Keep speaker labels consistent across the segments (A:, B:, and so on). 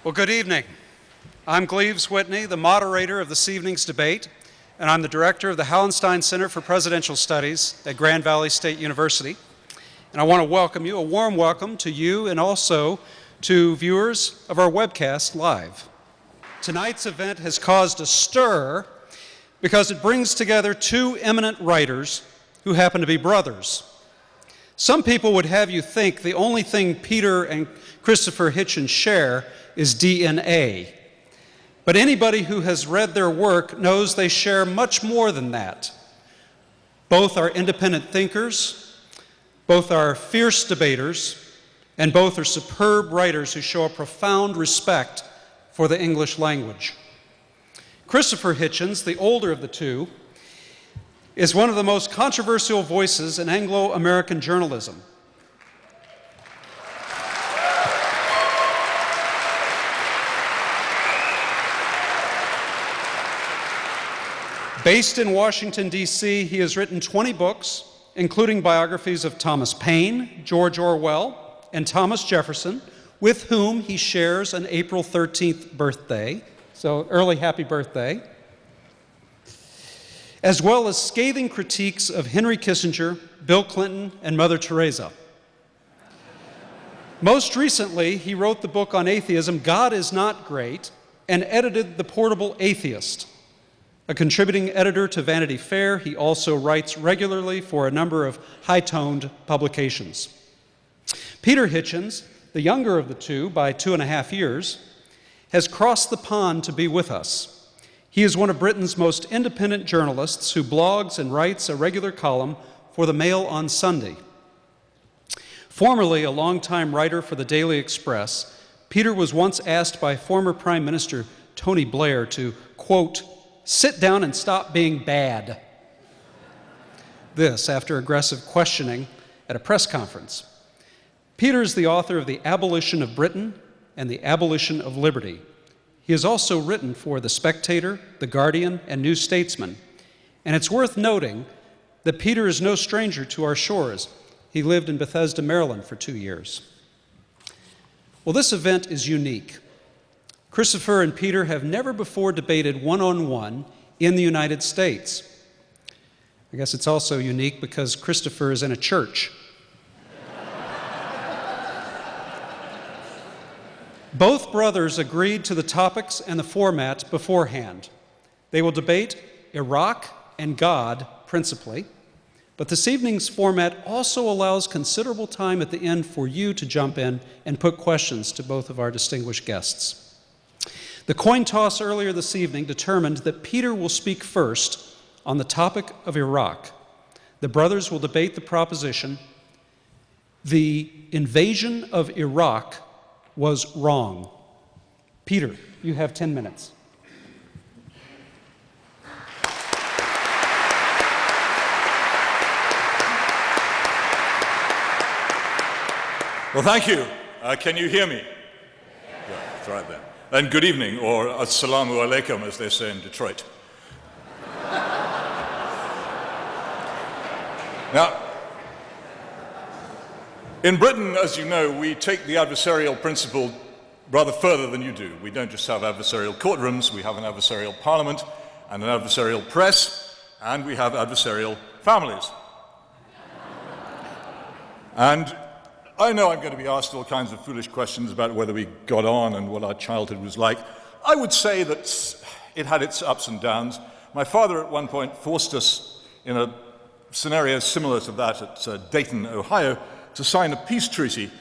A: Well, good evening. I'm Gleaves Whitney, the moderator of this evening's debate, and I'm the director of the Hauenstein Center for Presidential Studies at Grand Valley State University. And I want to welcome you, a warm welcome to you and also to viewers of our webcast live. Tonight's event has caused a stir because it brings together two eminent writers who happen to be brothers. Some people would have you think the only thing Peter and Christopher Hitchens share is DNA. But anybody who has read their work knows they share much more than that. Both are independent thinkers, both are fierce debaters, and both are superb writers who show a profound respect for the English language. Christopher Hitchens, the older of the two, is one of the most controversial voices in Anglo-American journalism. Based in Washington, D.C., he has written 20 books, including biographies of Thomas Paine, George Orwell, and Thomas Jefferson, with whom he shares an April 13th birthday, so early happy birthday, as well as scathing critiques of Henry Kissinger, Bill Clinton, and Mother Teresa. Most recently, he wrote the book on atheism, God is Not Great, and edited The Portable Atheist. A contributing editor to Vanity Fair, he also writes regularly for a number of high-toned publications. Peter Hitchens, the younger of the two by 2.5 years, has crossed the pond to be with us. He is one of Britain's most independent journalists who blogs and writes a regular column for the Mail on Sunday. Formerly a longtime writer for the Daily Express, Peter was once asked by former Prime Minister Tony Blair to, quote, sit down and stop being bad. This after aggressive questioning at a press conference. Peter is the author of The Abolition of Britain and The Abolition of Liberty. He has also written for The Spectator, The Guardian, and New Statesman. And it's worth noting that Peter is no stranger to our shores. He lived in Bethesda, Maryland for 2 years. Well, this event is unique. Christopher and Peter have never before debated one-on-one in the United States. I guess it's also unique because Christopher is in a church. Both brothers agreed to the topics and the format beforehand. They will debate Iraq and God principally, but this evening's format also allows considerable time at the end for you to jump in and put questions to both of our distinguished guests. The coin toss earlier this evening determined that Peter will speak first on the topic of Iraq. The brothers will debate the proposition, the invasion of Iraq was wrong. Peter, you have 10 minutes.
B: Well, thank you. Can you hear me? Yeah, it's right there. And good evening, or assalamu alaikum, as they say in Detroit. Now, in Britain, as you know, we take the adversarial principle rather further than you do. We don't just have adversarial courtrooms, we have an adversarial parliament and an adversarial press, and we have adversarial families. And I know I'm going to be asked all kinds of foolish questions about whether we got on and what our childhood was like. I would say that it had its ups and downs. My father at one point forced us in a scenario similar to that at Dayton, Ohio, to sign a peace treaty,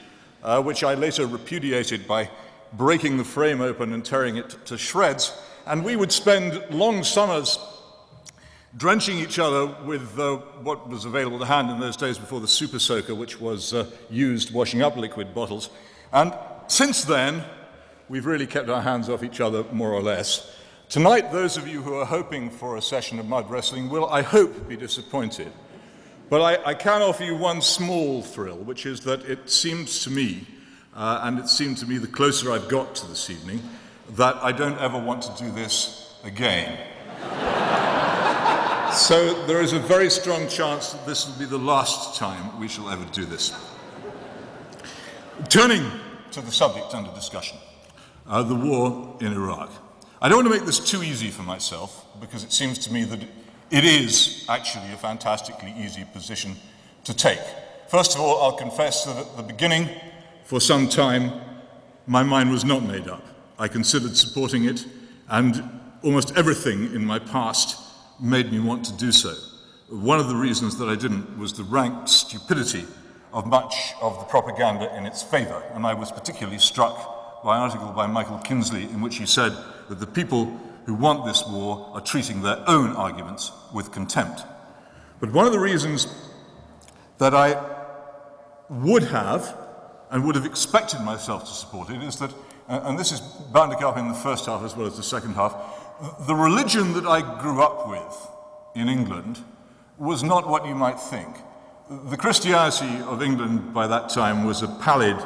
B: which I later repudiated by breaking the frame open and tearing it to shreds. And we would spend long summers drenching each other with what was available to hand in those days before the super soaker, which was used washing up liquid bottles. And since then, we've really kept our hands off each other, more or less. Tonight, those of you who are hoping for a session of mud wrestling will, I hope, be disappointed. But I can offer you one small thrill, which is that it seems to me, and it seemed to me the closer I've got to this evening, that I don't ever want to do this again. So there is a very strong chance that this will be the last time we shall ever do this. Turning to the subject under discussion, the war in Iraq. I don't want to make this too easy for myself, because it seems to me that it is actually a fantastically easy position to take. First of all, I'll confess that at the beginning, for some time, my mind was not made up. I considered supporting it, and almost everything in my past made me want to do so. One of the reasons that I didn't was the rank stupidity of much of the propaganda in its favor, and I was particularly struck by an article by Michael Kinsley in which he said that the people who want this war are treating their own arguments with contempt. But one of the reasons that I would have and would have expected myself to support it is that, and this is bound to come up in the first half as well as the second half, the religion that I grew up with in England was not what you might think. The Christianity of England by that time was a pallid,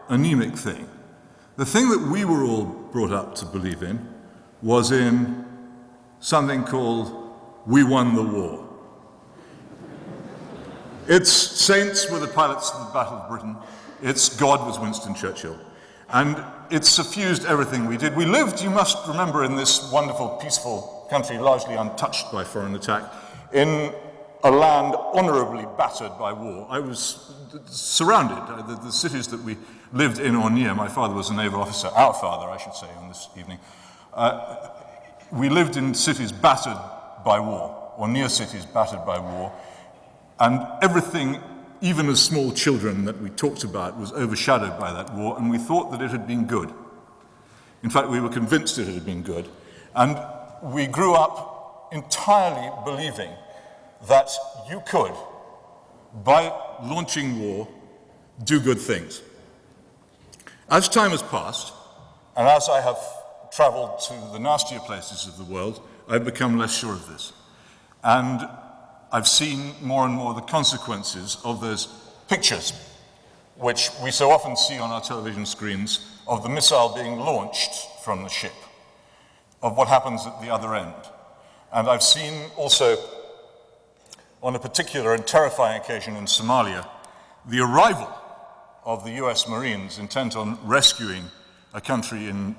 B: anemic thing. The thing that we were all brought up to believe in was in something called "We won the war." Its saints were the pilots of the Battle of Britain. Its God was Winston Churchill. And it suffused everything we did. We lived, you must remember, in this wonderful, peaceful country, largely untouched by foreign attack, in a land honorably battered by war. I was surrounded. The cities that we lived in or near, my father was a naval officer, our father, I should say, on this evening. We lived in cities battered by war, or near cities battered by war, and everything, even as small children, that we talked about was overshadowed by that war, and we thought that it had been good. In fact, we were convinced it had been good, and we grew up entirely believing that you could, by launching war, do good things. As time has passed, and as I have traveled to the nastier places of the world, I've become less sure of this. And I've seen more and more the consequences of those pictures, which we so often see on our television screens, of the missile being launched from the ship, of what happens at the other end. And I've seen also, on a particular and terrifying occasion in Somalia, the arrival of the US Marines intent on rescuing a country in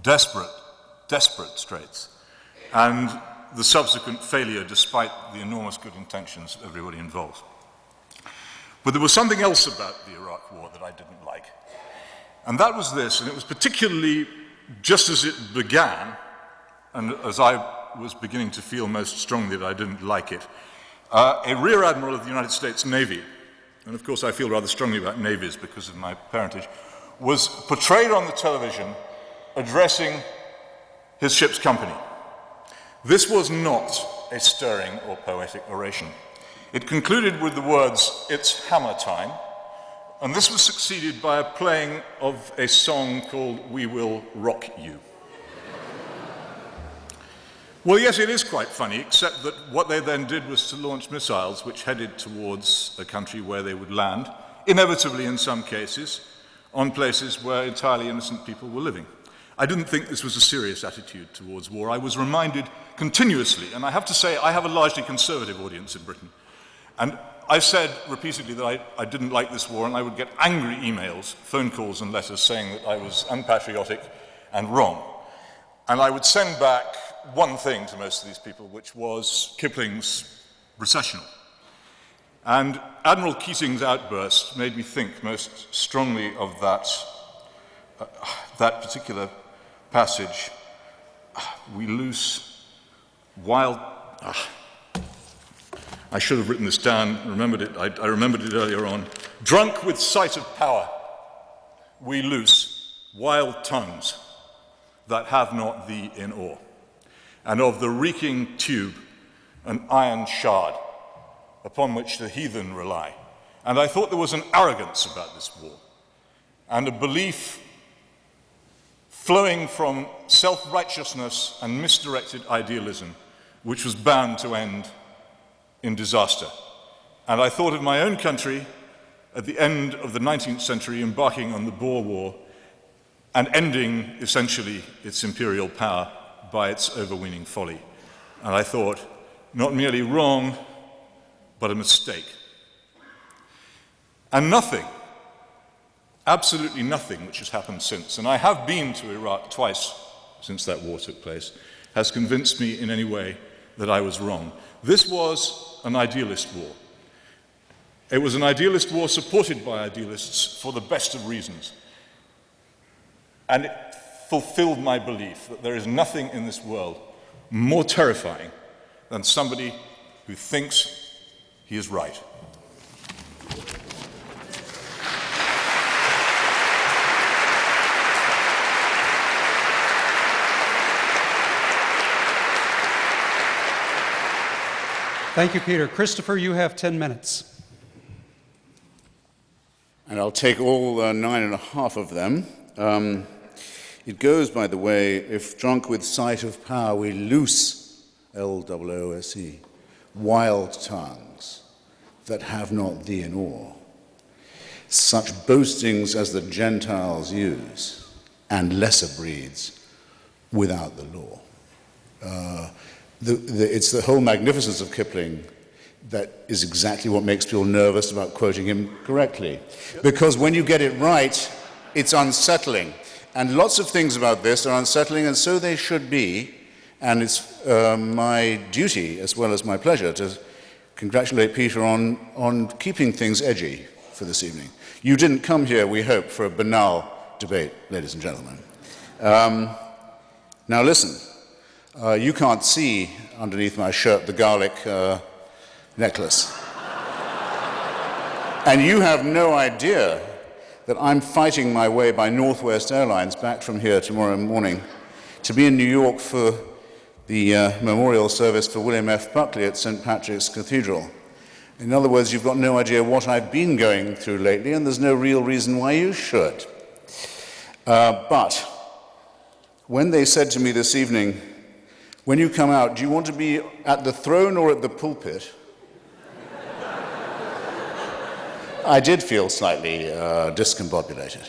B: desperate straits, and the subsequent failure despite the enormous good intentions of everybody involved. But there was something else about the Iraq War that I didn't like. And that was this, and it was particularly just as it began, and as I was beginning to feel most strongly that I didn't like it, a Rear Admiral of the United States Navy, and of course I feel rather strongly about navies because of my parentage, was portrayed on the television addressing his ship's company. This was not a stirring or poetic oration. It concluded with the words, "It's hammer time," and this was succeeded by a playing of a song called "We Will Rock You." Well, yes, it is quite funny, except that what they then did was to launch missiles which headed towards a country where they would land, inevitably in some cases, on places where entirely innocent people were living. I didn't think this was a serious attitude towards war. I was reminded continuously, and I have to say I have a largely conservative audience in Britain, and I said repeatedly that I didn't like this war, and I would get angry emails, phone calls and letters saying that I was unpatriotic and wrong. And I would send back one thing to most of these people, which was Kipling's Recessional. And Admiral Keating's outburst made me think most strongly of that particular passage. We loose wild... I should have written this down, remembered it. I remembered it earlier on. Drunk with sight of power, we loose wild tongues that have not thee in awe, and of the reeking tube an iron shard upon which the heathen rely. And I thought there was an arrogance about this war, and a belief flowing from self-righteousness and misdirected idealism, which was bound to end in disaster. And I thought of my own country at the end of the 19th century embarking on the Boer War and ending, essentially, its imperial power by its overweening folly. And I thought, not merely wrong, but a mistake. And nothing absolutely nothing which has happened since, and I have been to Iraq twice since that war took place, has convinced me in any way that I was wrong. This was an idealist war. It was an idealist war supported by idealists for the best of reasons. And it fulfilled my belief that there is nothing in this world more terrifying than somebody who thinks he is right.
A: Thank you, Peter. Christopher, you have 10 minutes.
C: And I'll take all 9.5 of them. It goes, by the way, if drunk with sight of power we loose, L-O-O-S-E, wild tongues that have not thee in awe, such boastings as the Gentiles use, and lesser breeds without the law. It's the whole magnificence of Kipling that is exactly what makes people nervous about quoting him correctly. Because when you get it right, it's unsettling. And lots of things about this are unsettling, and so they should be. And it's my duty, as well as my pleasure, to congratulate Peter on keeping things edgy for this evening. You didn't come here, we hope, for a banal debate, ladies and gentlemen. Now listen. You can't see underneath my shirt the garlic necklace. And you have no idea that I'm fighting my way by Northwest Airlines back from here tomorrow morning to be in New York for the memorial service for William F. Buckley at St. Patrick's Cathedral. In other words, you've got no idea what I've been going through lately, and there's no real reason why you should. But when they said to me this evening, when you come out, do you want to be at the throne or at the pulpit? I did feel slightly discombobulated.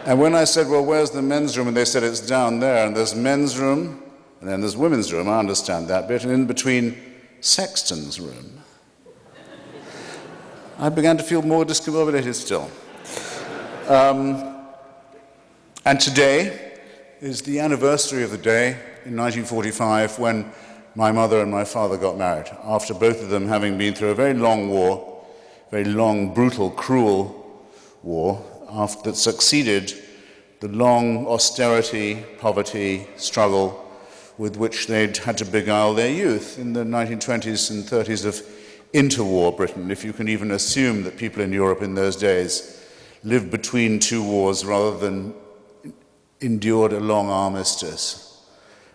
C: And when I said, well, where's the men's room? And they said, it's down there. And there's men's room, and then there's women's room. I understand that bit. And in between, sexton's room. I began to feel more discombobulated still. And today is the anniversary of the day in 1945 when my mother and my father got married, after both of them having been through a very long war, very long, brutal, cruel war, that succeeded the long austerity, poverty, struggle with which they'd had to beguile their youth in the 1920s and 30s of interwar Britain, if you can even assume that people in Europe in those days lived between two wars rather than endured a long armistice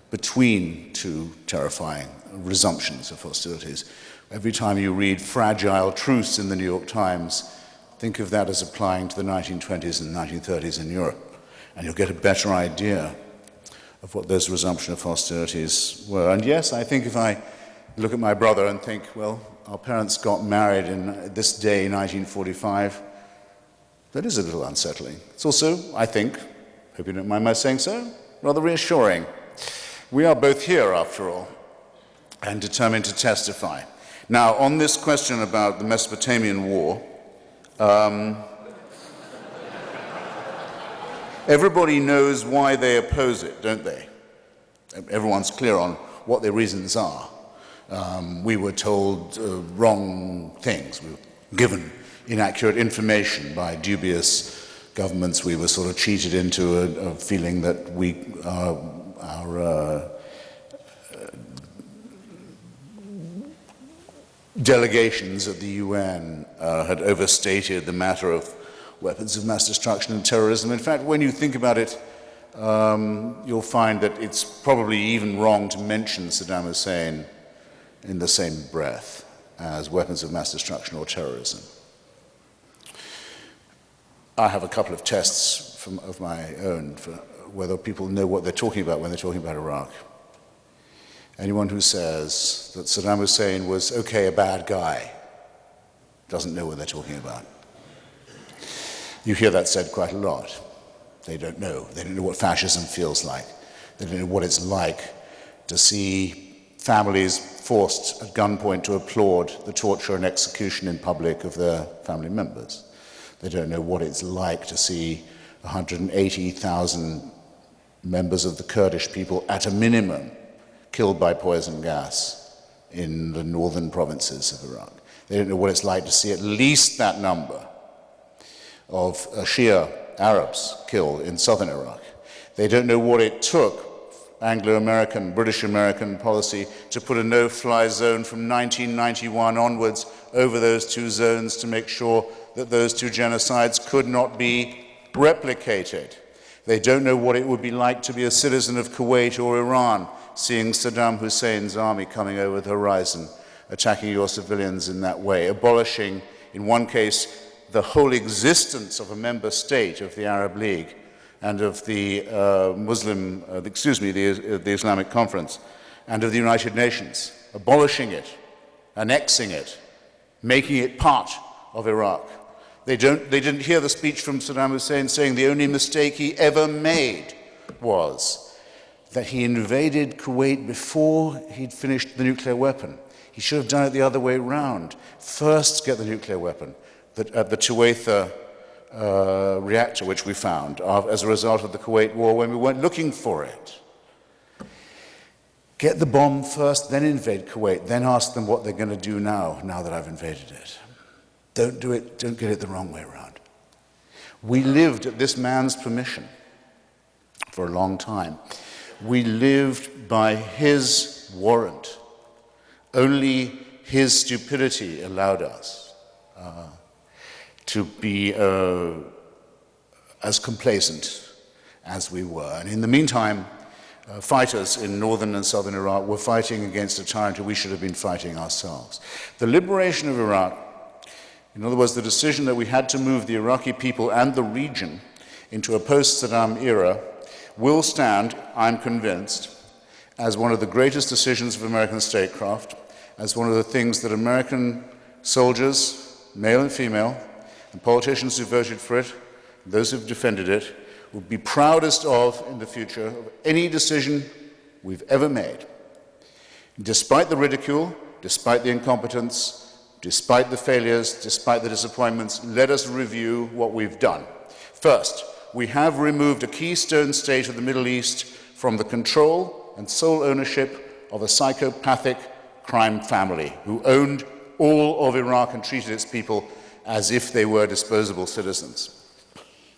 C: between two terrifying resumptions of hostilities. Every time you read fragile truce in the New York Times, think of that as applying to the 1920s and 1930s in Europe, and you'll get a better idea of what those resumption of hostilities were. And yes, I think if I look at my brother and think, well, our parents got married in this day, 1945, that is a little unsettling. It's also, I think, hope you don't mind my saying so, rather reassuring. We are both here, after all, and determined to testify. Now, on this question about the Mesopotamian War, everybody knows why they oppose it, don't they? Everyone's clear on what their reasons are. We were told wrong things. We were given inaccurate information by dubious governments. We were sort of cheated into a feeling that our delegations at the UN had overstated the matter of weapons of mass destruction and terrorism. In fact, when you think about it, you'll find that it's probably even wrong to mention Saddam Hussein in the same breath as weapons of mass destruction or terrorism. I have a couple of tests of my own for whether people know what they're talking about when they're talking about Iraq. Anyone who says that Saddam Hussein was, okay, a bad guy, doesn't know what they're talking about. You hear that said quite a lot. They don't know. They don't know what fascism feels like. They don't know what it's like to see families forced at gunpoint to applaud the torture and execution in public of their family members. They don't know what it's like to see 180,000 members of the Kurdish people, at a minimum, killed by poison gas in the northern provinces of Iraq. They don't know what it's like to see at least that number of Shia Arabs killed in southern Iraq. They don't know what it took, Anglo-American, British-American policy, to put a no-fly zone from 1991 onwards over those two zones to make sure that those two genocides could not be replicated. They don't know what it would be like to be a citizen of Kuwait or Iran, seeing Saddam Hussein's army coming over the horizon, attacking your civilians in that way, abolishing, in one case, the whole existence of a member state of the Arab League and of the the Islamic Conference and of the United Nations, abolishing it, annexing it, making it part of Iraq. They didn't hear the speech from Saddam Hussein saying the only mistake he ever made was that he invaded Kuwait before he'd finished the nuclear weapon. He should have done it the other way around. First get the nuclear weapon at the Tuwaitha reactor, which we found as a result of the Kuwait war when we weren't looking for it. Get the bomb first, then invade Kuwait, then ask them what they're going to do now that I've invaded it. Don't do it, don't get it the wrong way around. We lived at this man's permission for a long time. We lived by his warrant. Only his stupidity allowed us to be as complacent as we were. And in the meantime, fighters in northern and southern Iraq were fighting against a tyrant who we should have been fighting ourselves. The liberation of Iraq, in other words, the decision that we had to move the Iraqi people and the region into a post-Saddam era, will stand, I'm convinced, as one of the greatest decisions of American statecraft, as one of the things that American soldiers, male and female, and politicians who voted for it, those who've defended it, would be proudest of in the future of any decision we've ever made. Despite the ridicule, despite the incompetence, despite the failures, despite the disappointments, let us review what we've done. First, we have removed a keystone state of the Middle East from the control and sole ownership of a psychopathic crime family who owned all of Iraq and treated its people as if they were disposable citizens.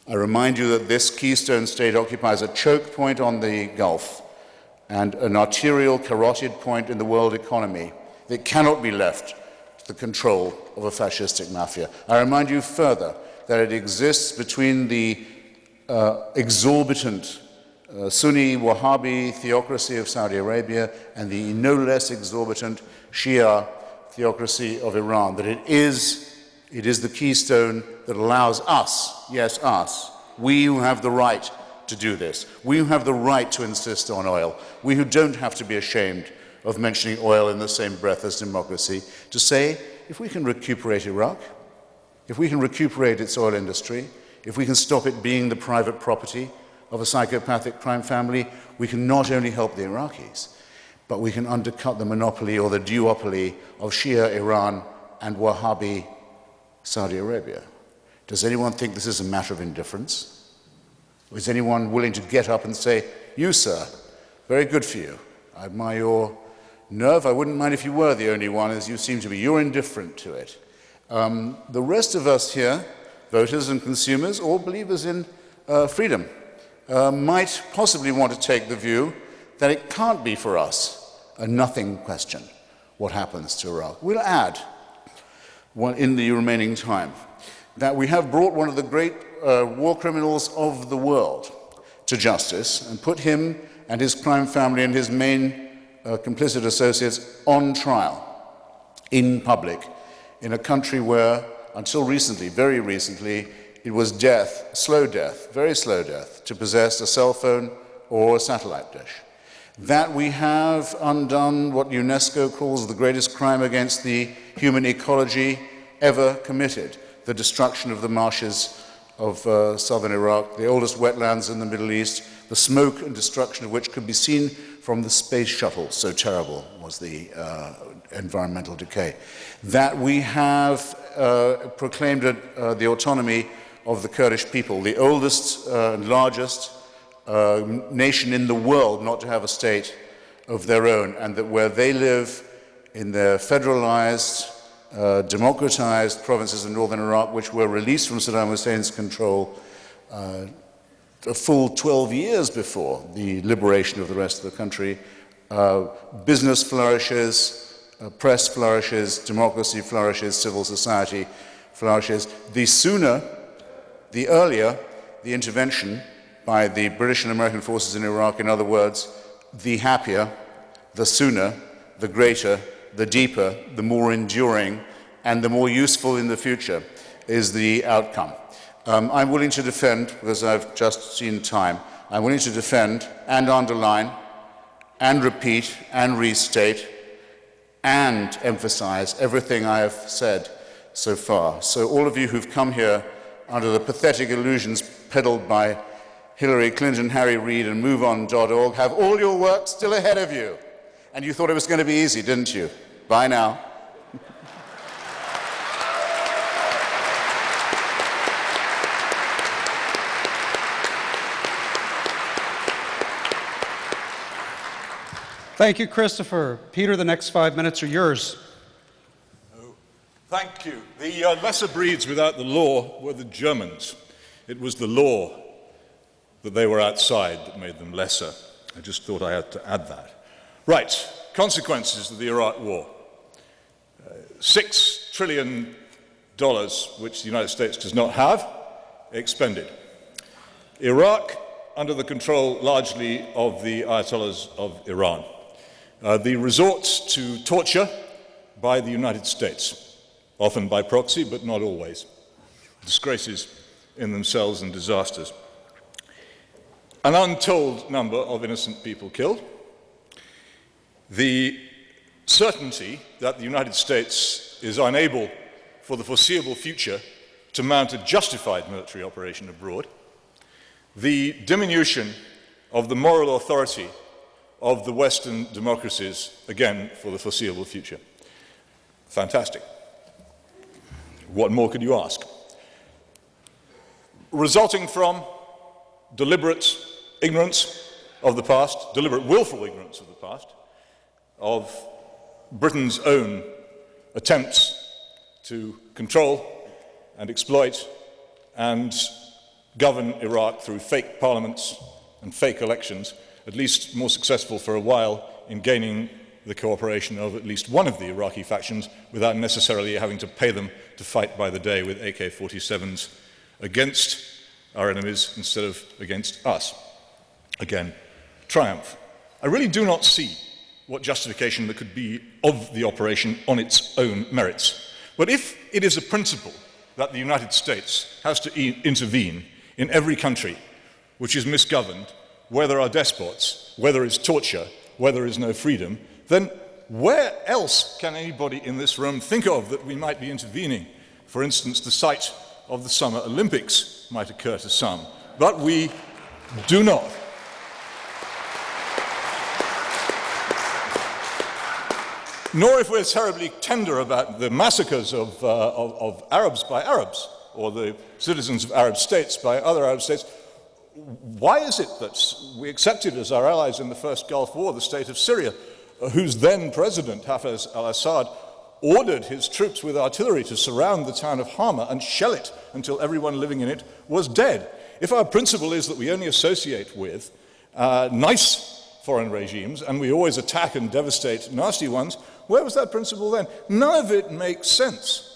C: I remind you that this keystone state occupies a choke point on the Gulf and an arterial carotid point in the world economy that cannot be left to the control of a fascistic mafia. I remind you further that it exists between the exorbitant Sunni Wahhabi theocracy of Saudi Arabia and the no less exorbitant Shia theocracy of Iran, that it is the keystone that allows us, yes us, we who have the right to do this, we who have the right to insist on oil, we who don't have to be ashamed of mentioning oil in the same breath as democracy, to say, if we can recuperate Iraq, if we can recuperate its oil industry, if we can stop it being the private property of a psychopathic crime family, we can not only help the Iraqis, but we can undercut the monopoly or the duopoly of Shia Iran and Wahhabi Saudi Arabia. Does anyone think this is a matter of indifference? Or is anyone willing to get up and say, you, sir, very good for you. I admire your nerve. I wouldn't mind if you were the only one, as you seem to be. You're indifferent to it. The rest of us here, voters and consumers, all believers in freedom, might possibly want to take the view that it can't be for us a nothing question what happens to Iraq. We'll add, in the remaining time, that we have brought one of the great war criminals of the world to justice and put him and his crime family and his main complicit associates on trial in public in a country where, until recently, very recently, it was death, slow death, very slow death, to possess a cell phone or a satellite dish. That we have undone what UNESCO calls the greatest crime against the human ecology ever committed, the destruction of the marshes of southern Iraq, the oldest wetlands in the Middle East, the smoke and destruction of which could be seen from the space shuttle, so terrible was the environmental decay. That we have proclaimed the autonomy of the Kurdish people, the oldest and largest nation in the world not to have a state of their own, and that where they live in their federalized, democratized provinces in northern Iraq, which were released from Saddam Hussein's control a full 12 years before the liberation of the rest of the country, business flourishes, press flourishes, democracy flourishes, civil society flourishes. The sooner, the earlier the intervention by the British and American forces in Iraq, in other words, the happier, the sooner, the greater, the deeper, the more enduring, and the more useful in the future is the outcome. I'm willing to defend, because I've just seen time, I'm willing to defend and underline and repeat and restate and emphasize everything I have said so far. So all of you who've come here under the pathetic illusions peddled by Hillary Clinton, Harry Reid, and MoveOn.org have all your work still ahead of you. And you thought it was going to be easy, didn't you? Bye now.
A: Thank you, Christopher. Peter, the next 5 minutes are yours.
B: Thank you. The lesser breeds without the law were the Germans. It was the law that they were outside that made them lesser. I just thought I had to add that. Right, consequences of the Iraq War. $6 trillion, which the United States does not have, expended. Iraq, under the control largely of the Ayatollahs of Iran. The resorts to torture by the United States, often by proxy, but not always. Disgraces in themselves and disasters. An untold number of innocent people killed. The certainty that the United States is unable for the foreseeable future to mount a justified military operation abroad. The diminution of the moral authority of the Western democracies, again, for the foreseeable future. Fantastic. What more could you ask? Resulting from deliberate ignorance of the past, deliberate willful ignorance of the past, of Britain's own attempts to control and exploit and govern Iraq through fake parliaments and fake elections, at least more successful for a while in gaining the cooperation of at least one of the Iraqi factions without necessarily having to pay them to fight by the day with AK-47s against our enemies instead of against us. Again, triumph. I really do not see what justification there could be of the operation on its own merits. But if it is a principle that the United States has to intervene in every country which is misgoverned, where there are despots, where there is torture, where there is no freedom, then where else can anybody in this room think of that we might be intervening? For instance, the site of the Summer Olympics might occur to some, but we do not. Nor if we're terribly tender about the massacres of Arabs by Arabs, or the citizens of Arab states by other Arab states. Why is it that we accepted as our allies in the first Gulf War the state of Syria, whose then president, Hafez al-Assad, ordered his troops with artillery to surround the town of Hama and shell it until everyone living in it was dead? If our principle is that we only associate with nice foreign regimes and we always attack and devastate nasty ones, where was that principle then? None of it makes sense.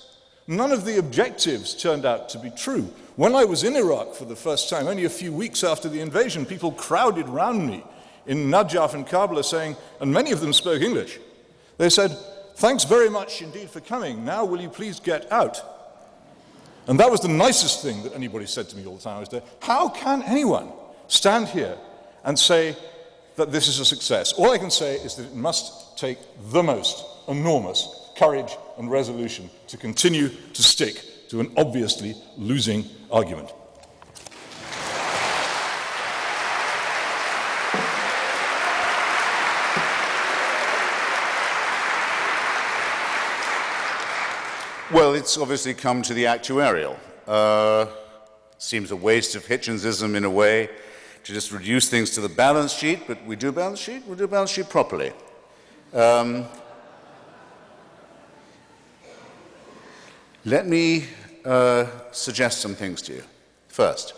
B: None of the objectives turned out to be true. When I was in Iraq for the first time, only a few weeks after the invasion, people crowded round me in Najaf and Kabul saying, and many of them spoke English, they said, "Thanks very much indeed for coming. Now will you please get out?" And that was the nicest thing that anybody said to me all the time I was there. How can anyone stand here and say that this is a success? All I can say is that it must take the most enormous courage and resolution to continue to stick to an obviously losing argument.
C: Well, it's obviously come to the actuarial. Seems a waste of Hitchensism in a way to just reduce things to the balance sheet, but we do a balance sheet, we'll do a balance sheet properly. Let me suggest some things to you. First,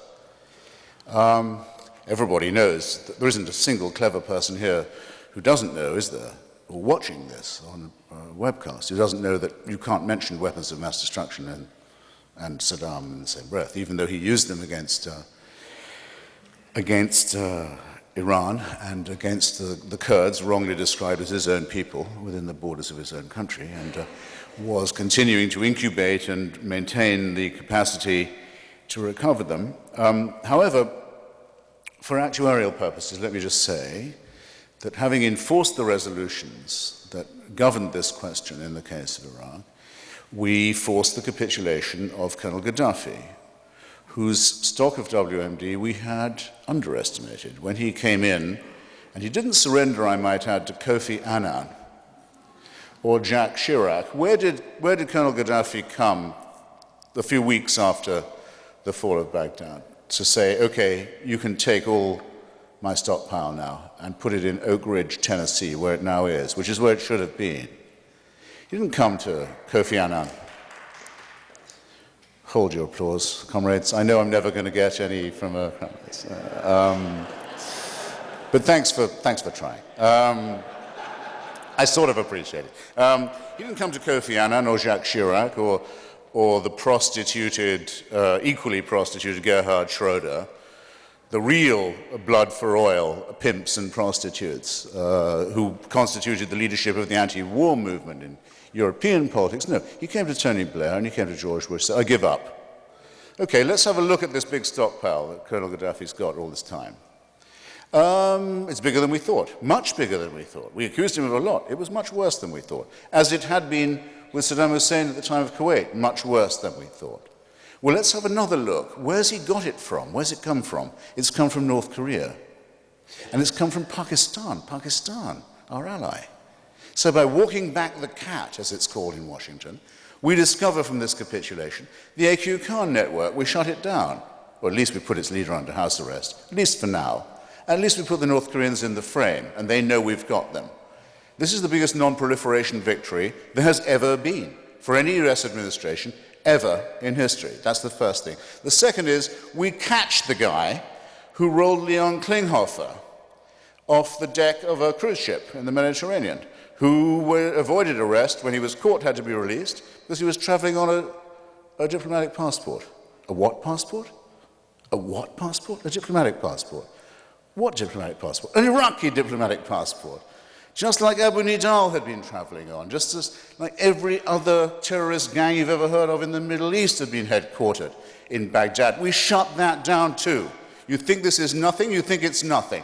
C: everybody knows that there isn't a single clever person here who doesn't know, is there, or watching this on a webcast, who doesn't know that you can't mention weapons of mass destruction and Saddam in the same breath, even though he used them against Iran and against the Kurds, wrongly described as his own people within the borders of his own country, and was continuing to incubate and maintain the capacity to recover them. However, for actuarial purposes, let me just say that having enforced the resolutions that governed this question in the case of Iraq, we forced the capitulation of Colonel Gaddafi, whose stock of WMD we had underestimated. When he came in, and he didn't surrender, I might add, to Kofi Annan or Jacques Chirac. Where did Colonel Gaddafi come a few weeks after the fall of Baghdad to say, okay, you can take all my stockpile now and put it in Oak Ridge, Tennessee, where it now is, which is where it should have been? He didn't come to Kofi Annan. Hold your applause, comrades. I know I'm never going to get any from comrades. But thanks for trying. I sort of appreciate it. He didn't come to Kofi Annan or Jacques Chirac or the prostituted, equally prostituted Gerhard Schroeder, the real blood for oil pimps and prostitutes who constituted the leadership of the anti-war movement in European politics. No, he came to Tony Blair and he came to George Bush, so I give up. Okay, let's have a look at this big stockpile that Colonel Gaddafi's got all this time. It's bigger than we thought, much bigger than we thought. We accused him of a lot. It was much worse than we thought, as it had been with Saddam Hussein at the time of Kuwait, much worse than we thought. Well, let's have another look. Where's he got it from? Where's it come from? It's come from North Korea. And it's come from Pakistan, our ally. So by walking back the cat, as it's called in Washington, we discover from this capitulation the AQ Khan network. We shut it down. Or at least we put its leader under house arrest, at least for now. At least we put the North Koreans in the frame, and they know we've got them. This is the biggest non-proliferation victory there has ever been for any US administration ever in history. That's the first thing. The second is we catch the guy who rolled Leon Klinghoffer off the deck of a cruise ship in the Mediterranean, who avoided arrest when he was caught, had to be released, because he was traveling on a diplomatic passport. A what passport? A what passport? A diplomatic passport. What diplomatic passport? An Iraqi diplomatic passport. Just like Abu Nidal had been traveling on, just as like every other terrorist gang you've ever heard of in the Middle East had been headquartered in Baghdad. We shut that down too. You think this is nothing? You think it's nothing.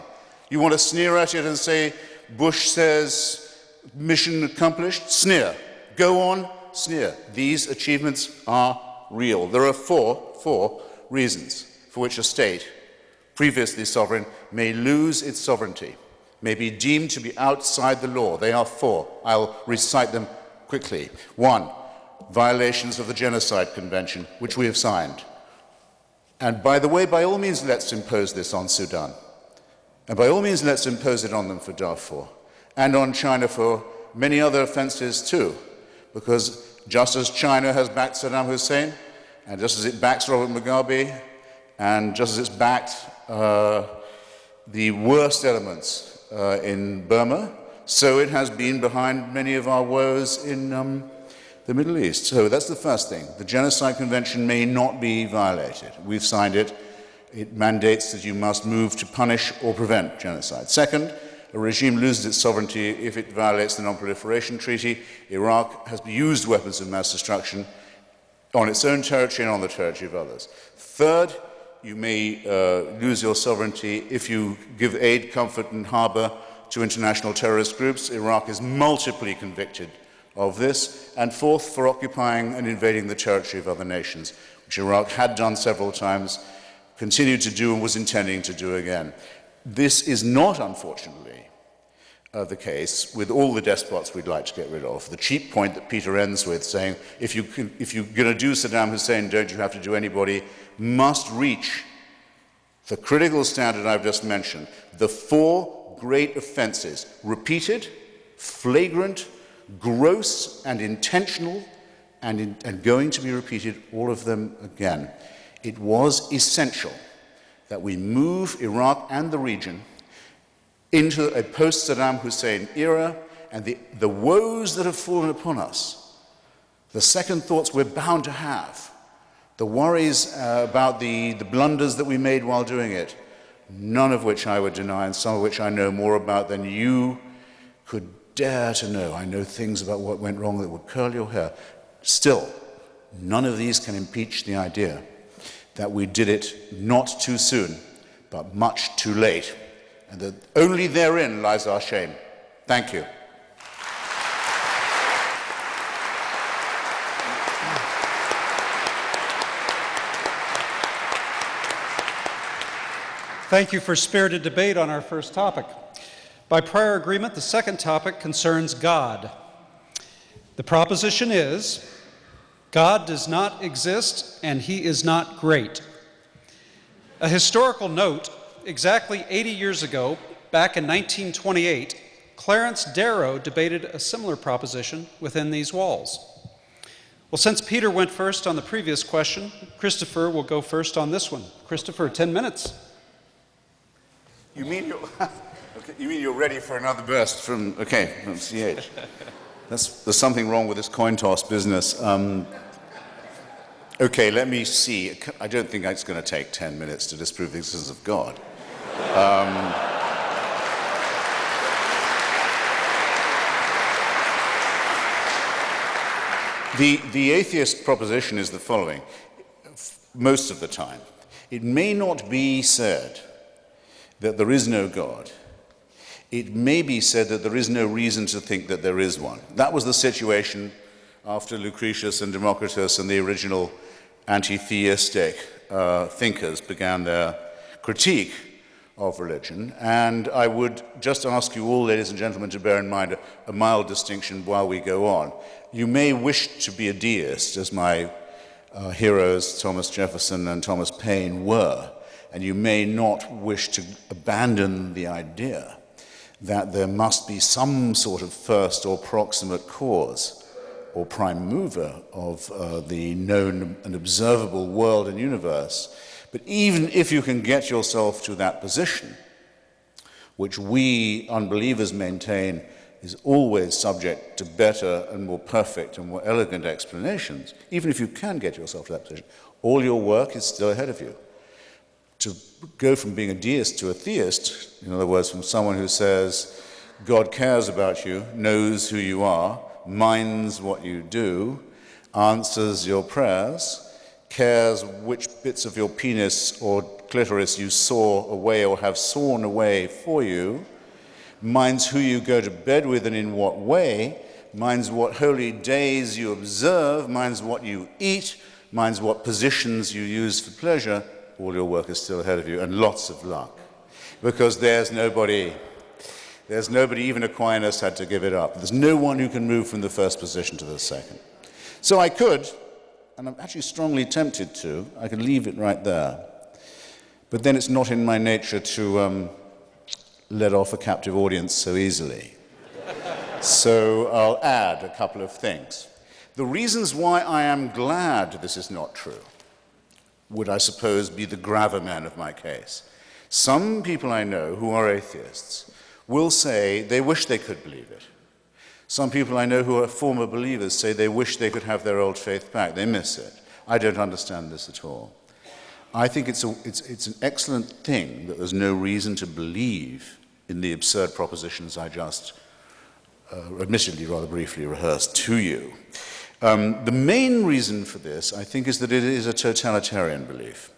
C: You want to sneer at it and say, Bush says, mission accomplished? Sneer. Go on, sneer. These achievements are real. There are four reasons for which a state, previously sovereign, may lose its sovereignty, may be deemed to be outside the law. They are four. I'll recite them quickly. 1, violations of the Genocide Convention, which we have signed. And by the way, by all means, let's impose this on Sudan. And by all means, let's impose it on them for Darfur. And on China for many other offenses too. Because just as China has backed Saddam Hussein, and just as it backs Robert Mugabe, and just as it's backed the worst elements in Burma, so it has been behind many of our woes in the Middle East. So that's the first thing. The Genocide Convention may not be violated. We've signed it. It mandates that you must move to punish or prevent genocide. Second, a regime loses its sovereignty if it violates the Non-Proliferation Treaty. Iraq has used weapons of mass destruction on its own territory and on the territory of others. Third, you may lose your sovereignty if you give aid, comfort, and harbor to international terrorist groups. Iraq is multiply convicted of this. And fourth, for occupying and invading the territory of other nations, which Iraq had done several times, continued to do, and was intending to do again. This is not, unfortunately, the case with all the despots we'd like to get rid of. The cheap point that Peter ends with, saying, if you're going to do Saddam Hussein, don't you have to do anybody, must reach the critical standard I've just mentioned. The 4 great offenses: repeated, flagrant, gross and intentional, and going to be repeated, all of them again. It was essential that we move Iraq and the region into a post-Saddam Hussein era, and the woes that have fallen upon us, the second thoughts we're bound to have, the worries about the blunders that we made while doing it, none of which I would deny, and some of which I know more about than you could dare to know. I know things about what went wrong that would curl your hair. Still, none of these can impeach the idea that we did it not too soon, but much too late, and that only therein lies our shame. Thank you.
A: Thank you for spirited debate on our first topic. By prior agreement, the second topic concerns God. The proposition is, God does not exist and he is not great. A historical note, exactly 80 years ago, back in 1928, Clarence Darrow debated a similar proposition within these walls. Well, since Peter went first on the previous question, Christopher will go first on this one. Christopher, 10 minutes.
C: You mean you're ready for another burst from CH? There's something wrong with this coin toss business. Okay, let me see. I don't think it's going to take 10 minutes to disprove the existence of God. The atheist proposition is the following. Most of the time, it may not be said that there is no God. It may be said that there is no reason to think that there is one. That was the situation after Lucretius and Democritus and the original anti-theistic thinkers began their critique of religion. And I would just ask you all, ladies and gentlemen, to bear in mind a mild distinction while we go on. You may wish to be a deist, as my heroes Thomas Jefferson and Thomas Paine were, and you may not wish to abandon the idea that there must be some sort of first or proximate cause or prime mover of the known and observable world and universe. But even if you can get yourself to that position, which we unbelievers maintain is always subject to better and more perfect and more elegant explanations, even if you can get yourself to that position, all your work is still ahead of you. To go from being a deist to a theist, in other words, from someone who says, God cares about you, knows who you are, minds what you do, answers your prayers, cares which bits of your penis or clitoris you saw away or have sawn away for you, minds who you go to bed with and in what way, minds what holy days you observe, minds what you eat, minds what positions you use for pleasure. All your work is still ahead of you, and lots of luck. Because there's nobody, even Aquinas had to give it up. There's no one who can move from the first position to the second. So I could, and I'm actually strongly tempted to, I could leave it right there. But then it's not in my nature to let off a captive audience so easily. So I'll add a couple of things. The reasons why I am glad this is not true would, I suppose, be the gravamen of my case. Some people I know who are atheists will say they wish they could believe it. Some people I know who are former believers say they wish they could have their old faith back. They miss it. I don't understand this at all. I think it's an excellent thing that there's no reason to believe in the absurd propositions I just, admittedly rather briefly, rehearsed to you. The main reason for this, I think, is that it is a totalitarian belief.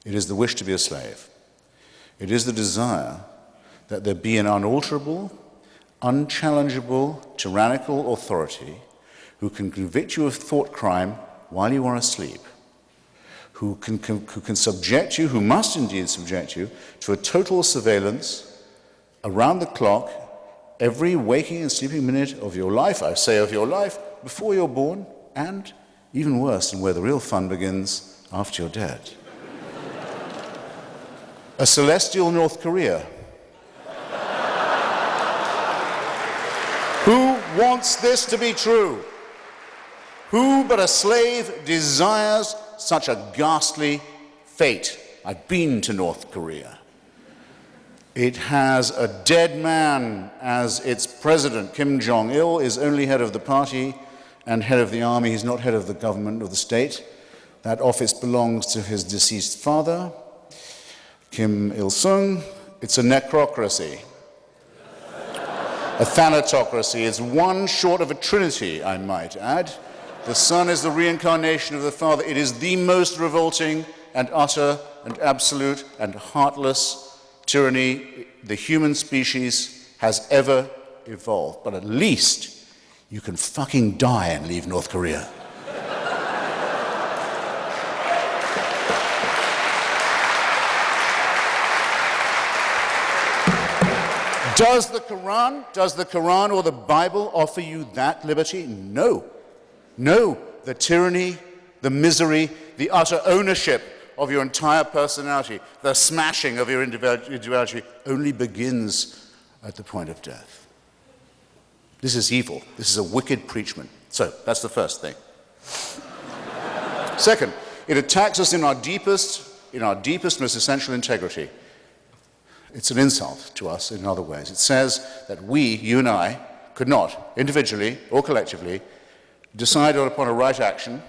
C: It is the wish to be a slave. It is the desire that there be an unalterable, unchallengeable, tyrannical authority who can convict you of thought crime while you are asleep, who can subject you, who must indeed subject you, to a total surveillance around the clock every waking and sleeping minute of your life, I say of your life, before you're born, and even worse, and where the real fun begins, after you're dead. A celestial North Korea. Who wants this to be true? Who but a slave desires such a ghastly fate? I've been to North Korea. It has a dead man as its president. Kim Jong-il is only head of the party and head of the army. He's not head of the government or the state. That office belongs to his deceased father, Kim Il-sung. It's a necrocracy. A thanatocracy. It's one short of a trinity, I might add. The son is the reincarnation of the father. It is the most revolting and utter and absolute and heartless tyranny the human species has ever evolved. But at least you can fucking die and leave North Korea. Does the Quran or the Bible offer you that liberty? No. No. The tyranny, the misery, the utter ownership of your entire personality, the smashing of your individuality only begins at the point of death. This is evil. This is a wicked preachment. So, that's the first thing. Second, it attacks us in our deepest, most essential integrity. It's an insult to us in other ways. It says that we, you and I, could not, individually or collectively, decide upon a right action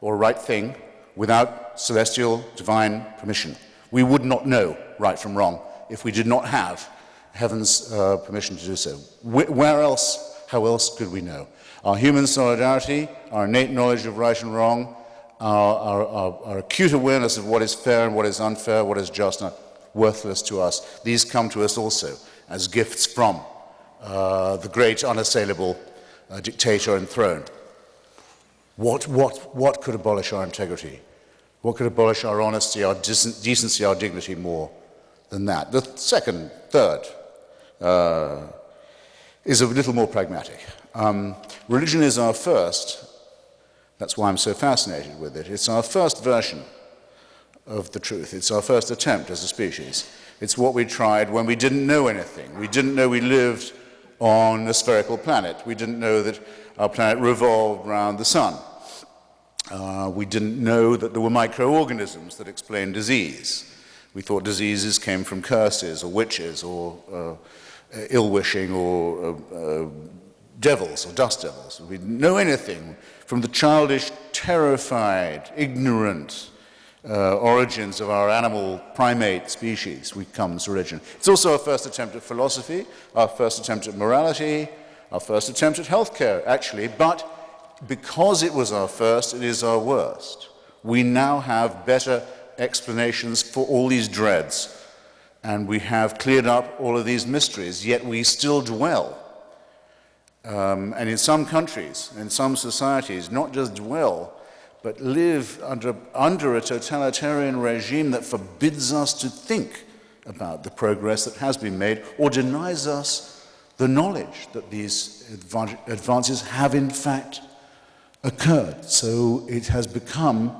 C: or a right thing without celestial divine permission. We would not know right from wrong if we did not have heaven's permission to do so. Where else, how else could we know? Our human solidarity, our innate knowledge of right and wrong, our acute awareness of what is fair and what is unfair, what is just and worthless to us, these come to us also as gifts from the great unassailable dictator enthroned. What could abolish our integrity? What could abolish our honesty, our decency, our dignity more than that? The third, is a little more pragmatic. Religion is our first, that's why I'm so fascinated with it, it's our first version of the truth. It's our first attempt as a species. It's what we tried when we didn't know anything. We didn't know we lived on a spherical planet. We didn't know that our planet revolved around the sun. We didn't know that there were microorganisms that explained disease. We thought diseases came from curses or witches or ill-wishing or devils or dust devils. We didn't know anything from the childish, terrified, ignorant origins of our animal primate species. We come to religion. It's also our first attempt at philosophy, our first attempt at morality, our first attempt at healthcare, actually, but because it was our first, it is our worst. We now have better explanations for all these dreads, and we have cleared up all of these mysteries, yet we still dwell. And in some countries, in some societies, not just dwell, but live under a totalitarian regime that forbids us to think about the progress that has been made or denies us the knowledge that these advances have in fact occurred. So it has become,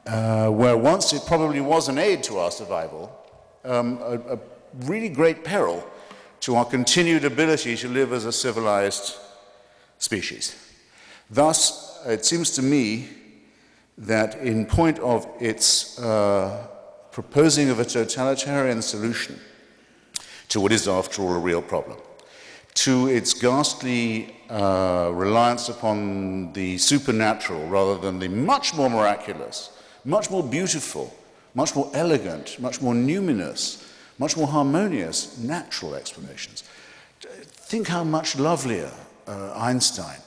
C: where once it probably was an aid to our survival, a really great peril to our continued ability to live as a civilized species. Thus, it seems to me that in point of its proposing of a totalitarian solution to what is, after all, a real problem, to its ghastly reliance upon the supernatural rather than the much more miraculous, much more beautiful, much more elegant, much more numinous, much more harmonious natural explanations. Think how much lovelier Einstein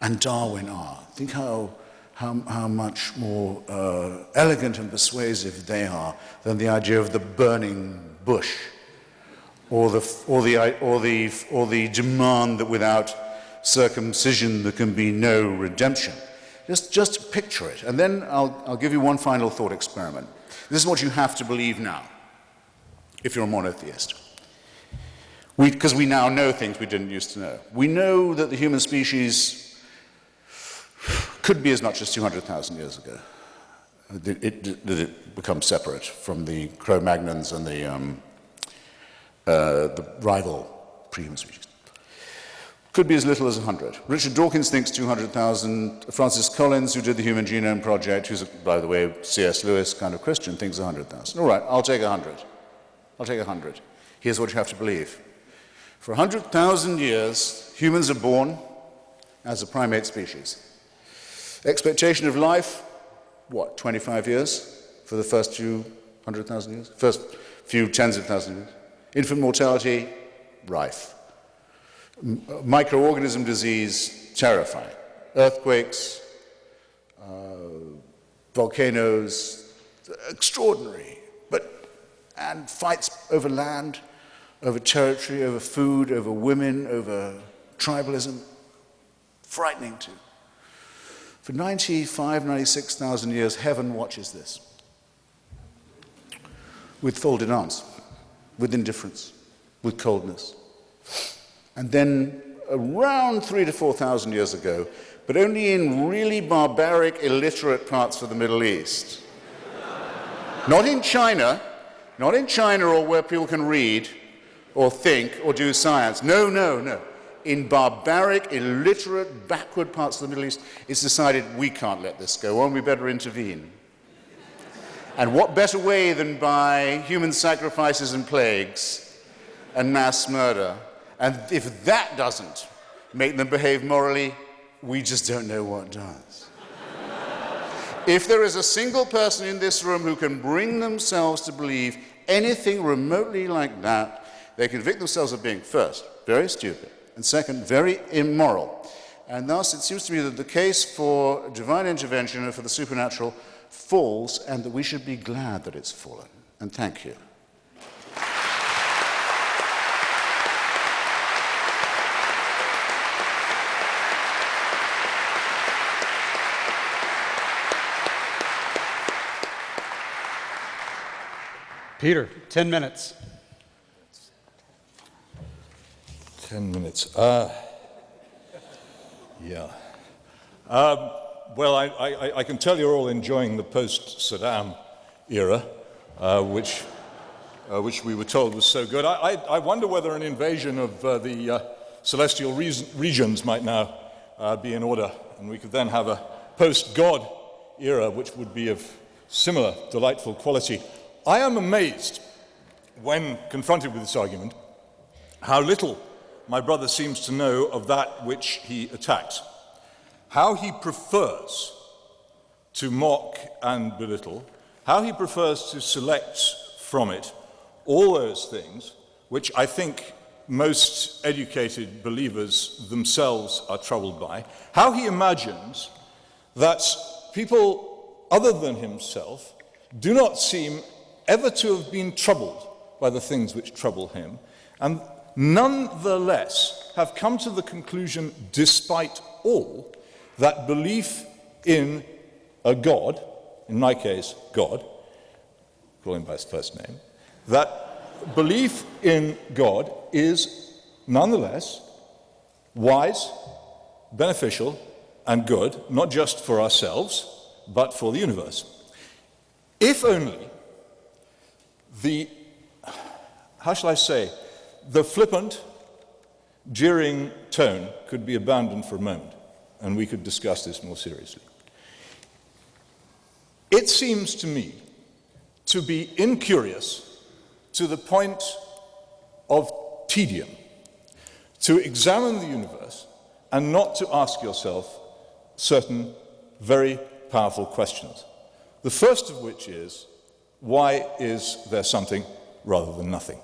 C: and Darwin are. Think how much more elegant and persuasive they are than the idea of the burning bush, or the demand that without circumcision there can be no redemption. Just picture it, and then I'll give you one final thought experiment. This is what you have to believe now, if you're a monotheist. Because we now know things we didn't used to know. We know that the human species could be as much as 200,000 years ago. Did it become separate from the Cro-Magnons and the rival pre-human species? Could be as little as 100. Richard Dawkins thinks 200,000. Francis Collins, who did the Human Genome Project, who's, by the way, C.S. Lewis kind of Christian, thinks 100,000. All right, I'll take 100. I'll take 100. Here's what you have to believe. For 100,000 years, humans are born as a primate species. Expectation of life, what, 25 years for the first few 100,000 years? First few tens of thousands of years. Infant mortality, rife. Microorganism disease, terrifying. Earthquakes, volcanoes, extraordinary. And fights over land, over territory, over food, over women, over tribalism. Frightening too. For 96,000 years, heaven watches this. With folded arms, with indifference, with coldness. And then around 3,000 to 4,000 years ago, but only in really barbaric, illiterate parts of the Middle East. Not in China or where people can read or think or do science. No. In barbaric, illiterate, backward parts of the Middle East, it's decided we can't let this go on, we better intervene. And what better way than by human sacrifices and plagues and mass murder? And if that doesn't make them behave morally, we just don't know what does. If there is a single person in this room who can bring themselves to believe anything remotely like that, they convict themselves of being, first, very stupid, and second, very immoral. And thus, it seems to me that the case for divine intervention and for the supernatural falls, and that we should be glad that it's fallen. And thank you.
A: Peter, 10 minutes.
B: 10 minutes. Well, I can tell you're all enjoying the post-Saddam era, which we were told was so good. I wonder whether an invasion of the celestial regions might now be in order, and we could then have a post-God era, which would be of similar delightful quality. I am amazed, when confronted with this argument, how little my brother seems to know of that which he attacks, how he prefers to mock and belittle, how he prefers to select from it all those things which I think most educated believers themselves are troubled by, how he imagines that people other than himself do not seem ever to have been troubled by the things which trouble him, and nonetheless have come to the conclusion, despite all, that belief in a God, in my case, God, call him by his first name, that belief in God is nonetheless wise, beneficial, and good, not just for ourselves, but for the universe. If only the, how shall I say, the flippant, jeering tone could be abandoned for a moment, and we could discuss this more seriously. It seems to me to be incurious to the point of tedium to examine the universe and not to ask yourself certain very powerful questions. The first of which is, why is there something rather than nothing?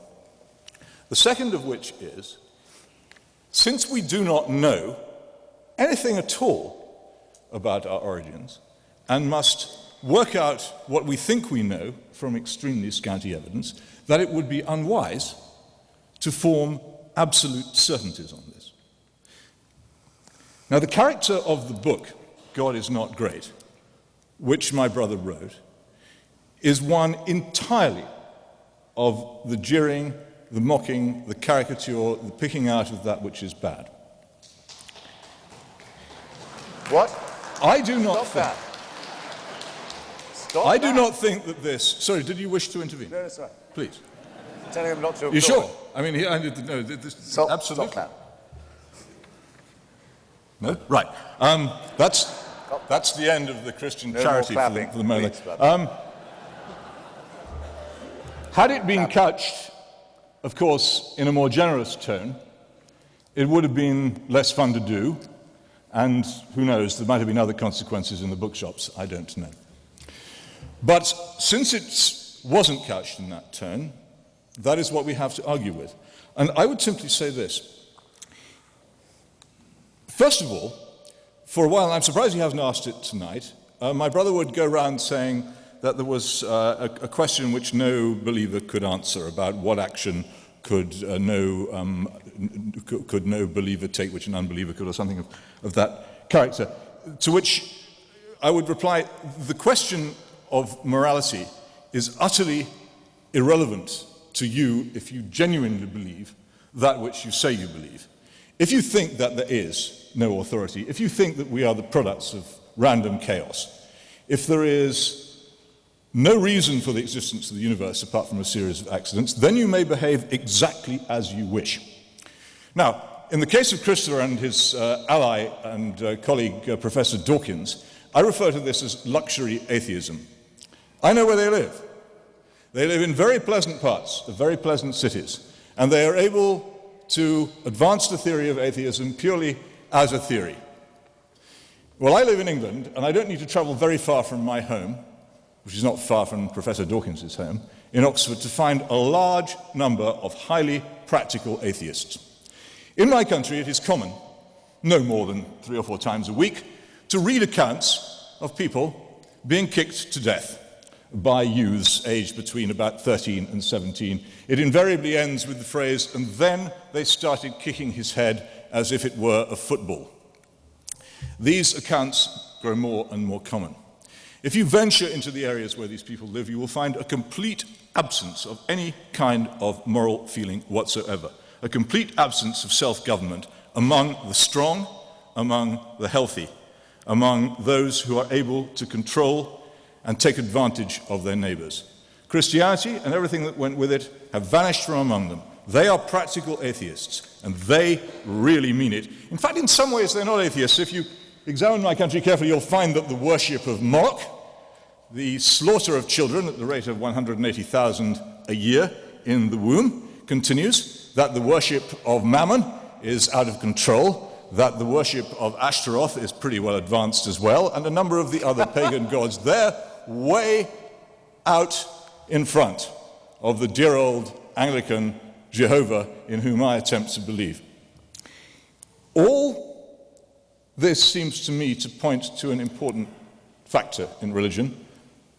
B: The second of which is, since we do not know anything at all about our origins and must work out what we think we know from extremely scanty evidence, that it would be unwise to form absolute certainties on this. Now, the character of the book, God is Not Great, which my brother wrote, is one entirely of the jeering the mocking, the caricature, the picking out of that which is bad.
C: What?
B: I do not
C: Stop that. Stop
B: I
C: that.
B: do not think that this... Sorry, did you wish to intervene?
C: No, that's right.
B: Please.
C: Telling him not to.
B: You sure? I mean, I need to know.
C: Stop,
B: Absolutely.
C: Stop that.
B: No? Right. That's the end of the Christian
C: No
B: charity
C: more
B: for
C: clapping,
B: the moment.
C: please,
B: Had it been couched, of course, in a more generous tone, it would have been less fun to do, and who knows, there might have been other consequences in the bookshops, I don't know. But since it wasn't couched in that tone, that is what we have to argue with. And I would simply say this. First of all, for a while, and I'm surprised he hasn't asked it tonight, my brother would go around saying that there was a question which no believer could answer about what action could no believer take which an unbeliever could, or something of that character. To which I would reply, the question of morality is utterly irrelevant to you if you genuinely believe that which you say you believe. If you think that there is no authority, if you think that we are the products of random chaos, if there is no reason for the existence of the universe apart from a series of accidents, then you may behave exactly as you wish. Now, in the case of Christopher and his ally and colleague, Professor Dawkins, I refer to this as luxury atheism. I know where they live. They live in very pleasant parts of very pleasant cities, and they are able to advance the theory of atheism purely as a theory. Well, I live in England, and I don't need to travel very far from my home, which is not far from Professor Dawkins' home, in Oxford, to find a large number of highly practical atheists. In my country, it is common, no more than 3 or 4 times a week, to read accounts of people being kicked to death by youths aged between about 13 and 17. It invariably ends with the phrase, "and then they started kicking his head as if it were a football." These accounts grow more and more common. If you venture into the areas where these people live, you will find a complete absence of any kind of moral feeling whatsoever, a complete absence of self-government among the strong, among the healthy, among those who are able to control and take advantage of their neighbors. Christianity and everything that went with it have vanished from among them. They are practical atheists, and they really mean it. In fact, in some ways, they're not atheists. If you examine my country carefully, you'll find that the worship of Moloch, the slaughter of children at the rate of 180,000 a year in the womb, continues, that the worship of Mammon is out of control, that the worship of Ashtaroth is pretty well advanced as well, and a number of the other pagan gods. They're way out in front of the dear old Anglican Jehovah in whom I attempt to believe. All this seems to me to point to an important factor in religion,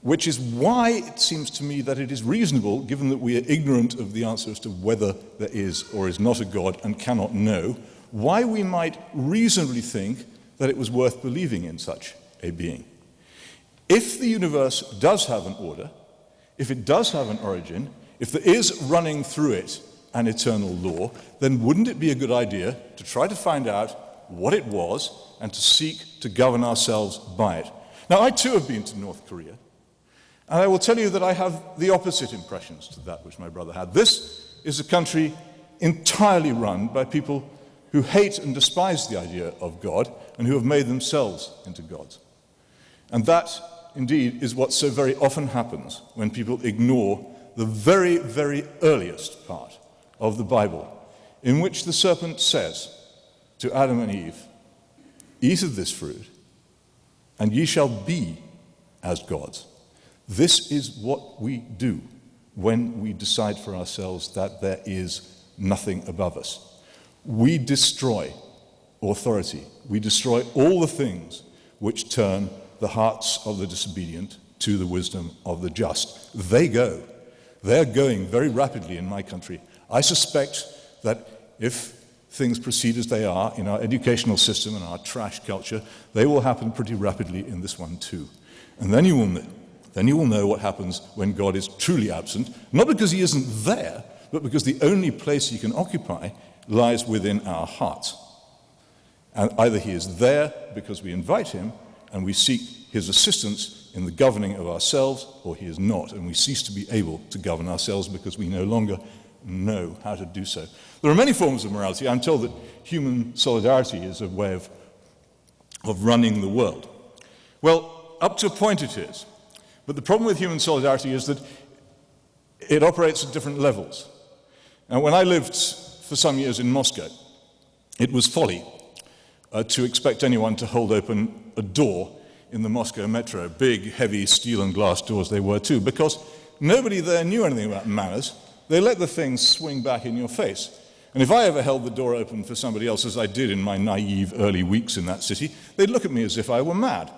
B: which is why it seems to me that it is reasonable, given that we are ignorant of the answer as to whether there is or is not a God and cannot know, why we might reasonably think that it was worth believing in such a being. If the universe does have an order, if it does have an origin, if there is running through it an eternal law, then wouldn't it be a good idea to try to find out what it was and to seek to govern ourselves by it? Now, I too have been to North Korea, and I will tell you that I have the opposite impressions to that which my brother had. This is a country entirely run by people who hate and despise the idea of God and who have made themselves into gods. And that, indeed, is what so very often happens when people ignore the very, very earliest part of the Bible, in which the serpent says to Adam and Eve, "Eat of this fruit, and ye shall be as gods." This is what we do when we decide for ourselves that there is nothing above us. We destroy authority. We destroy all the things which turn the hearts of the disobedient to the wisdom of the just. They're going very rapidly in my country. I suspect that if things proceed as they are in our educational system and our trash culture, they will happen pretty rapidly in this one too. And then you will know what happens when God is truly absent, not because he isn't there, but because the only place he can occupy lies within our hearts. And either he is there because we invite him and we seek his assistance in the governing of ourselves, or he is not, and we cease to be able to govern ourselves because we no longer know how to do so. There are many forms of morality. I'm told that human solidarity is a way of running the world. Well, up to a point it is. But the problem with human solidarity is that it operates at different levels. Now, when I lived for some years in Moscow, it was folly to expect anyone to hold open a door in the Moscow metro. Big, heavy steel and glass doors they were too, because nobody there knew anything about manners. They let the thing swing back in your face. And if I ever held the door open for somebody else, as I did in my naive early weeks in that city, they'd look at me as if I were mad.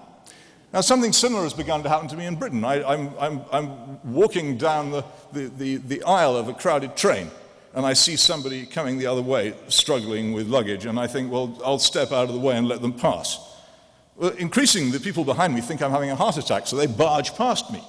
B: Now, something similar has begun to happen to me in Britain. I'm walking down the aisle of a crowded train, and I see somebody coming the other way, struggling with luggage, and I think, well, I'll step out of the way and let them pass. Well, increasingly, the people behind me think I'm having a heart attack, so they barge past me.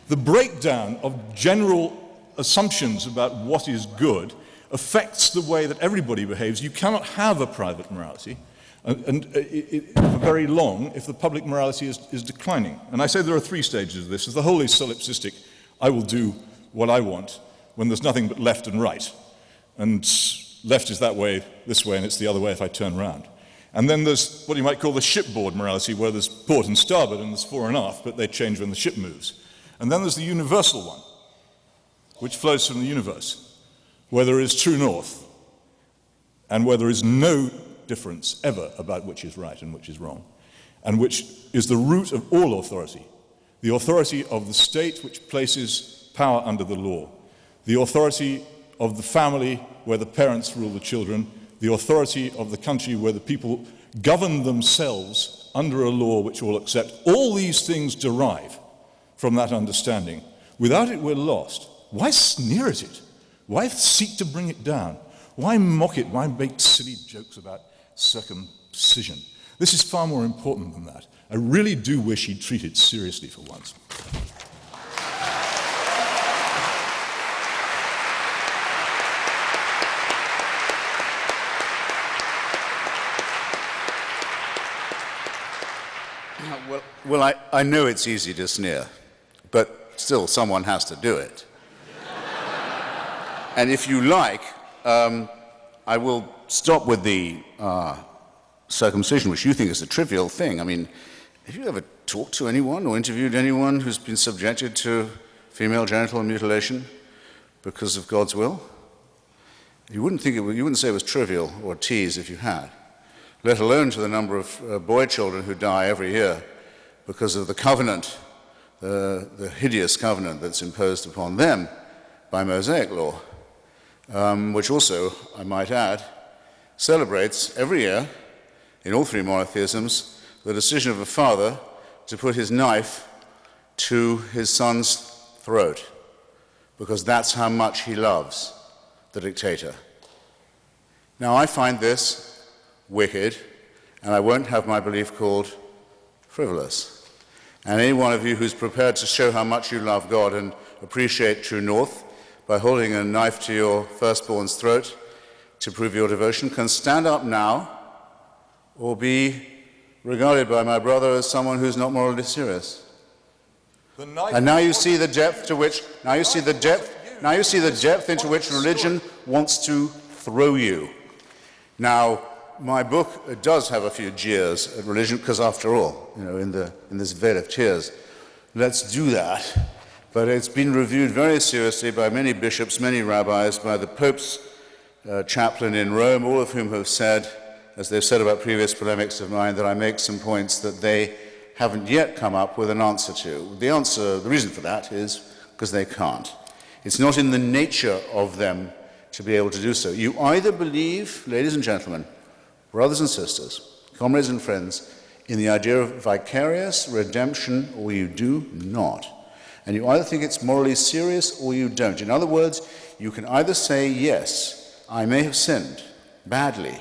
B: The breakdown of general assumptions about what is good affects the way that everybody behaves. You cannot have a private morality for very long if the public morality is declining. And I say there are three stages of this. There's the wholly solipsistic, I will do what I want, when there's nothing but left and right. And left is that way, this way, and it's the other way if I turn around. And then there's what you might call the shipboard morality, where there's port and starboard and there's fore and aft, but they change when the ship moves. And then there's the universal one, which flows from the universe, where there is true north, and where there is no difference ever about which is right and which is wrong, and which is the root of all authority. The authority of the state, which places power under the law. The authority of the family, where the parents rule the children. The authority of the country, where the people govern themselves under a law which all accept. All these things derive from that understanding. Without it, we're lost. Why sneer at it? Why seek to bring it down? Why mock it? Why make silly jokes about circumcision? This is far more important than that. I really do wish he'd treat it seriously for once.
C: Well, I know it's easy to sneer, but still someone has to do it. And if you like, I will stop with the circumcision, which you think is a trivial thing. I mean, have you ever talked to anyone or interviewed anyone who's been subjected to female genital mutilation because of God's will? You wouldn't say it was trivial or a tease if you had, let alone to the number of boy children who die every year because of the covenant, the hideous covenant that's imposed upon them by Mosaic law, which also, I might add, celebrates every year, in all three monotheisms, the decision of a father to put his knife to his son's throat, because that's how much he loves the dictator. Now, I find this wicked, and I won't have my belief called frivolous. And any one of you who's prepared to show how much you love God and appreciate true north by holding a knife to your firstborn's throat to prove your devotion can stand up now or be regarded by my brother as someone who's not morally serious. And now you see the depth to which, now you see the depth into which religion wants to throw you. Now, my book does have a few jeers at religion, because after all, in this vale of tears, let's do that. But it's been reviewed very seriously by many bishops, many rabbis, by the Pope's chaplain in Rome, all of whom have said, as they've said about previous polemics of mine, that I make some points that they haven't yet come up with an answer to. The reason for that is because they can't. It's not in the nature of them to be able to do so. You either believe, ladies and gentlemen, brothers and sisters, comrades and friends, in the idea of vicarious redemption, or you do not. And you either think it's morally serious or you don't. In other words, you can either say, yes, I may have sinned badly,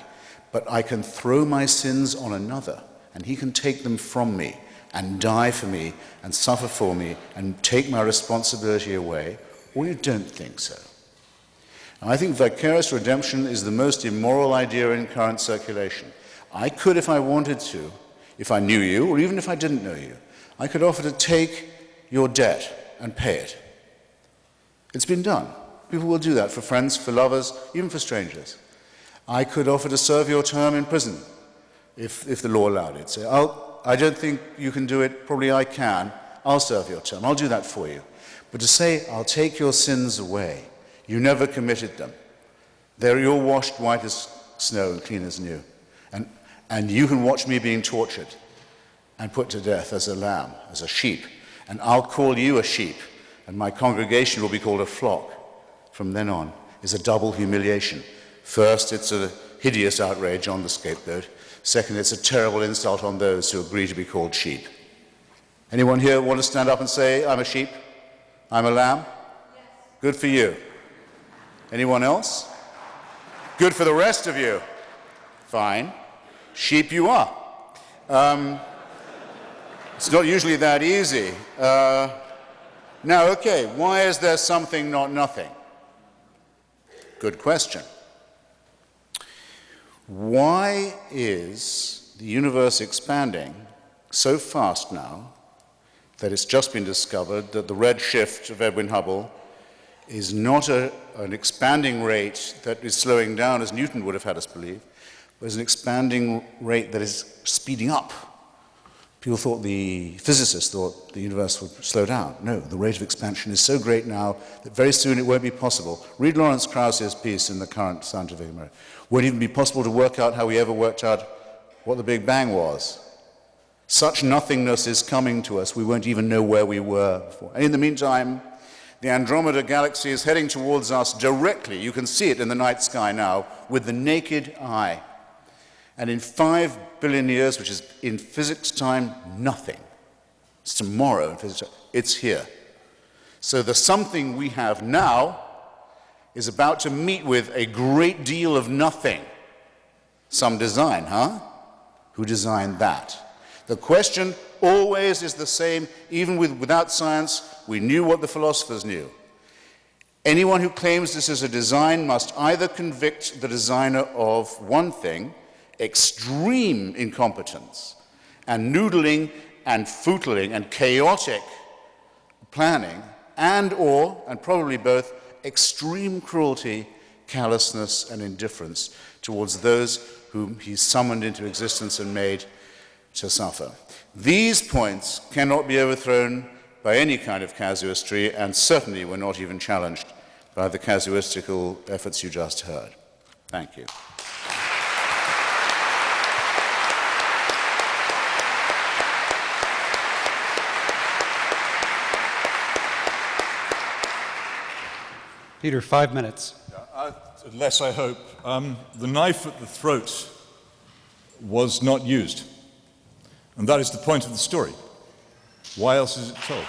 C: but I can throw my sins on another, and he can take them from me and die for me and suffer for me and take my responsibility away, or you don't think so. I think vicarious redemption is the most immoral idea in current circulation. I could, if I wanted to, if I knew you, or even if I didn't know you, I could offer to take your debt and pay it. It's been done. People will do that for friends, for lovers, even for strangers. I could offer to serve your term in prison, if the law allowed it. Say, I don't think you can do it, probably I can, I'll serve your term, I'll do that for you. But to say, I'll take your sins away, you never committed them. You're washed white as snow and clean as new. And you can watch me being tortured and put to death as a lamb, as a sheep. And I'll call you a sheep, and my congregation will be called a flock. From then on is a double humiliation. First, it's a hideous outrage on the scapegoat. Second, it's a terrible insult on those who agree to be called sheep. Anyone here want to stand up and say, I'm a sheep? I'm a lamb? Yes. Good for you. Anyone else? Good for the rest of you. Fine. Sheep you are. It's not usually that easy. Now, okay, why is there something, not nothing? Good question. Why is the universe expanding so fast now that it's just been discovered that the red shift of Edwin Hubble is not an expanding rate that is slowing down, as Newton would have had us believe, but is an expanding rate that is speeding up? Physicists thought the universe would slow down. No, the rate of expansion is so great now that very soon it won't be possible. Read Lawrence Krauss's piece in the current Scientific American. Won't even be possible to work out how we ever worked out what the Big Bang was. Such nothingness is coming to us, we won't even know where we were before. And in the meantime, the Andromeda galaxy is heading towards us directly. You can see it in the night sky now with the naked eye. And in 5 billion years, which is in physics time, nothing. It's tomorrow in physics time. It's here. So the something we have now is about to meet with a great deal of nothing. Some design, huh? Who designed that? The question always is the same, even without science. We knew what the philosophers knew. Anyone who claims this is a design must either convict the designer of one thing, extreme incompetence, and noodling and footling and chaotic planning, and probably both, extreme cruelty, callousness, and indifference towards those whom he summoned into existence and made to suffer. These points cannot be overthrown by any kind of casuistry, and certainly were not even challenged by the casuistical efforts you just heard. Thank you.
A: Peter, 5 minutes.
B: Less, I hope. The knife at the throat was not used. And that is the point of the story. Why else is it told?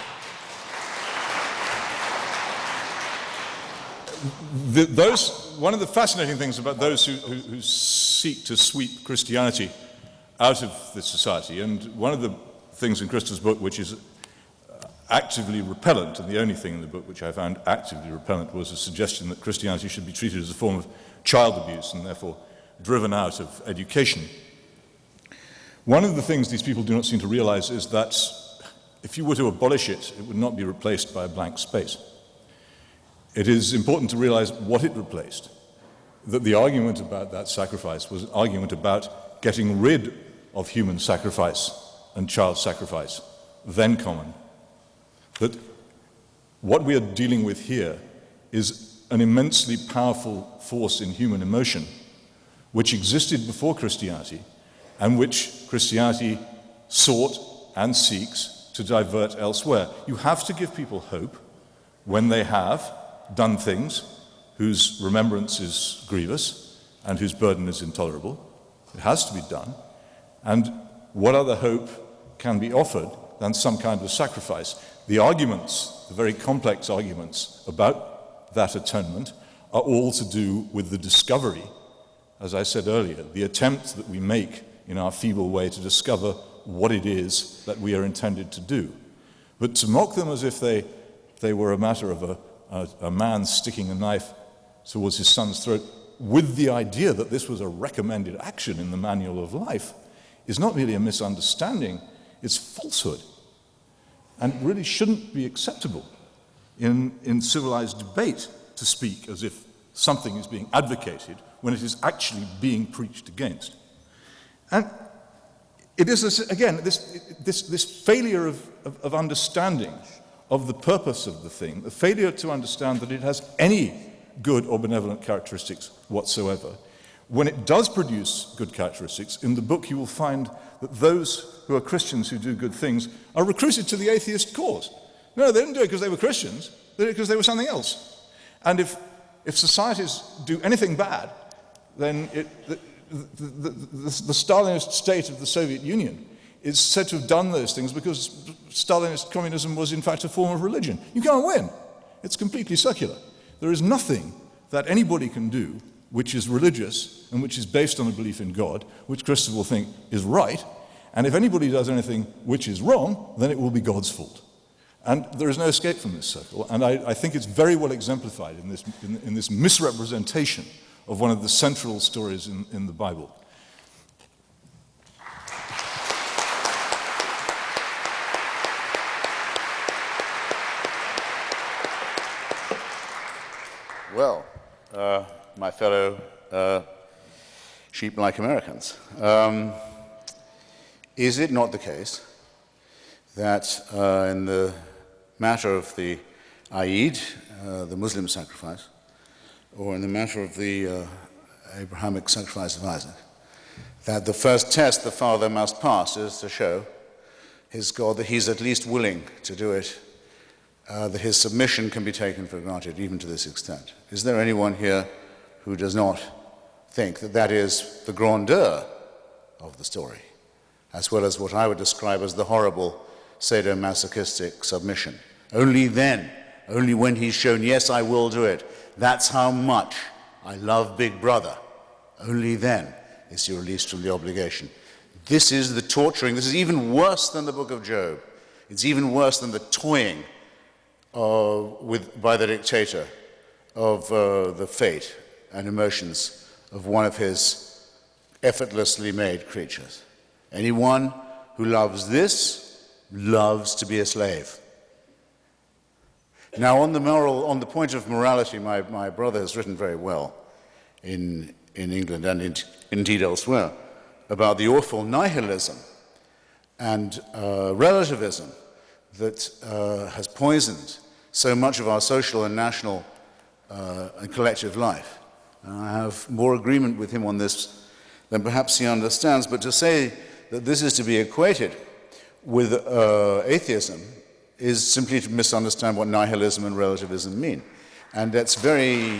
B: One of the fascinating things about those who seek to sweep Christianity out of the society, and one of the things in Christopher's book which is actively repellent, and the only thing in the book which I found actively repellent was a suggestion that Christianity should be treated as a form of child abuse and therefore driven out of education. One of the things these people do not seem to realize is that if you were to abolish it, it would not be replaced by a blank space. It is important to realize what it replaced, that the argument about that sacrifice was an argument about getting rid of human sacrifice and child sacrifice, then common. That what we are dealing with here is an immensely powerful force in human emotion which existed before Christianity and which Christianity sought and seeks to divert elsewhere. You have to give people hope when they have done things whose remembrance is grievous and whose burden is intolerable. It has to be done. And what other hope can be offered than some kind of sacrifice? The arguments, the very complex arguments about that atonement, are all to do with the discovery, as I said earlier, the attempt that we make in our feeble way to discover what it is that we are intended to do. But to mock them as if they were a matter of a man sticking a knife towards his son's throat with the idea that this was a recommended action in the manual of life is not merely a misunderstanding, it's falsehood, and really shouldn't be acceptable in civilized debate to speak as if something is being advocated when it is actually being preached against. And it is, this failure of understanding of the purpose of the thing, the failure to understand that it has any good or benevolent characteristics whatsoever. When it does produce good characteristics, in the book you will find that those who are Christians who do good things are recruited to the atheist cause. No, they didn't do it because they were Christians, they did it because they were something else. And if societies do anything bad, then the Stalinist state of the Soviet Union is said to have done those things because Stalinist communism was in fact a form of religion. You can't win. It's completely secular. There is nothing that anybody can do which is religious and which is based on a belief in God, which Christopher will think is right, and if anybody does anything which is wrong, then it will be God's fault. And there is no escape from this circle, and I think it's very well exemplified in this misrepresentation of one of the central stories in the Bible.
C: Well, my fellow sheep-like Americans, is it not the case that in the matter of the Eid, the Muslim sacrifice, or in the matter of the Abrahamic sacrifice of Isaac, that the first test the father must pass is to show his God that he's at least willing to do it, that his submission can be taken for granted, even to this extent? Is there anyone here who does not think that that is the grandeur of the story, as well as what I would describe as the horrible sadomasochistic submission? Only then, only when he's shown, yes, I will do it, that's how much I love Big Brother, only then is he released from the obligation. This is the torturing. This is even worse than the book of Job. It's even worse than the toying by the dictator of the fate and emotions of one of his effortlessly made creatures. Anyone who loves this loves to be a slave. Now, on the point of morality, my brother has written very well in England and indeed elsewhere about the awful nihilism and relativism that has poisoned so much of our social and national and collective life. And I have more agreement with him on this than perhaps he understands, but to say that this is to be equated with atheism is simply to misunderstand what nihilism and relativism mean. And that's very...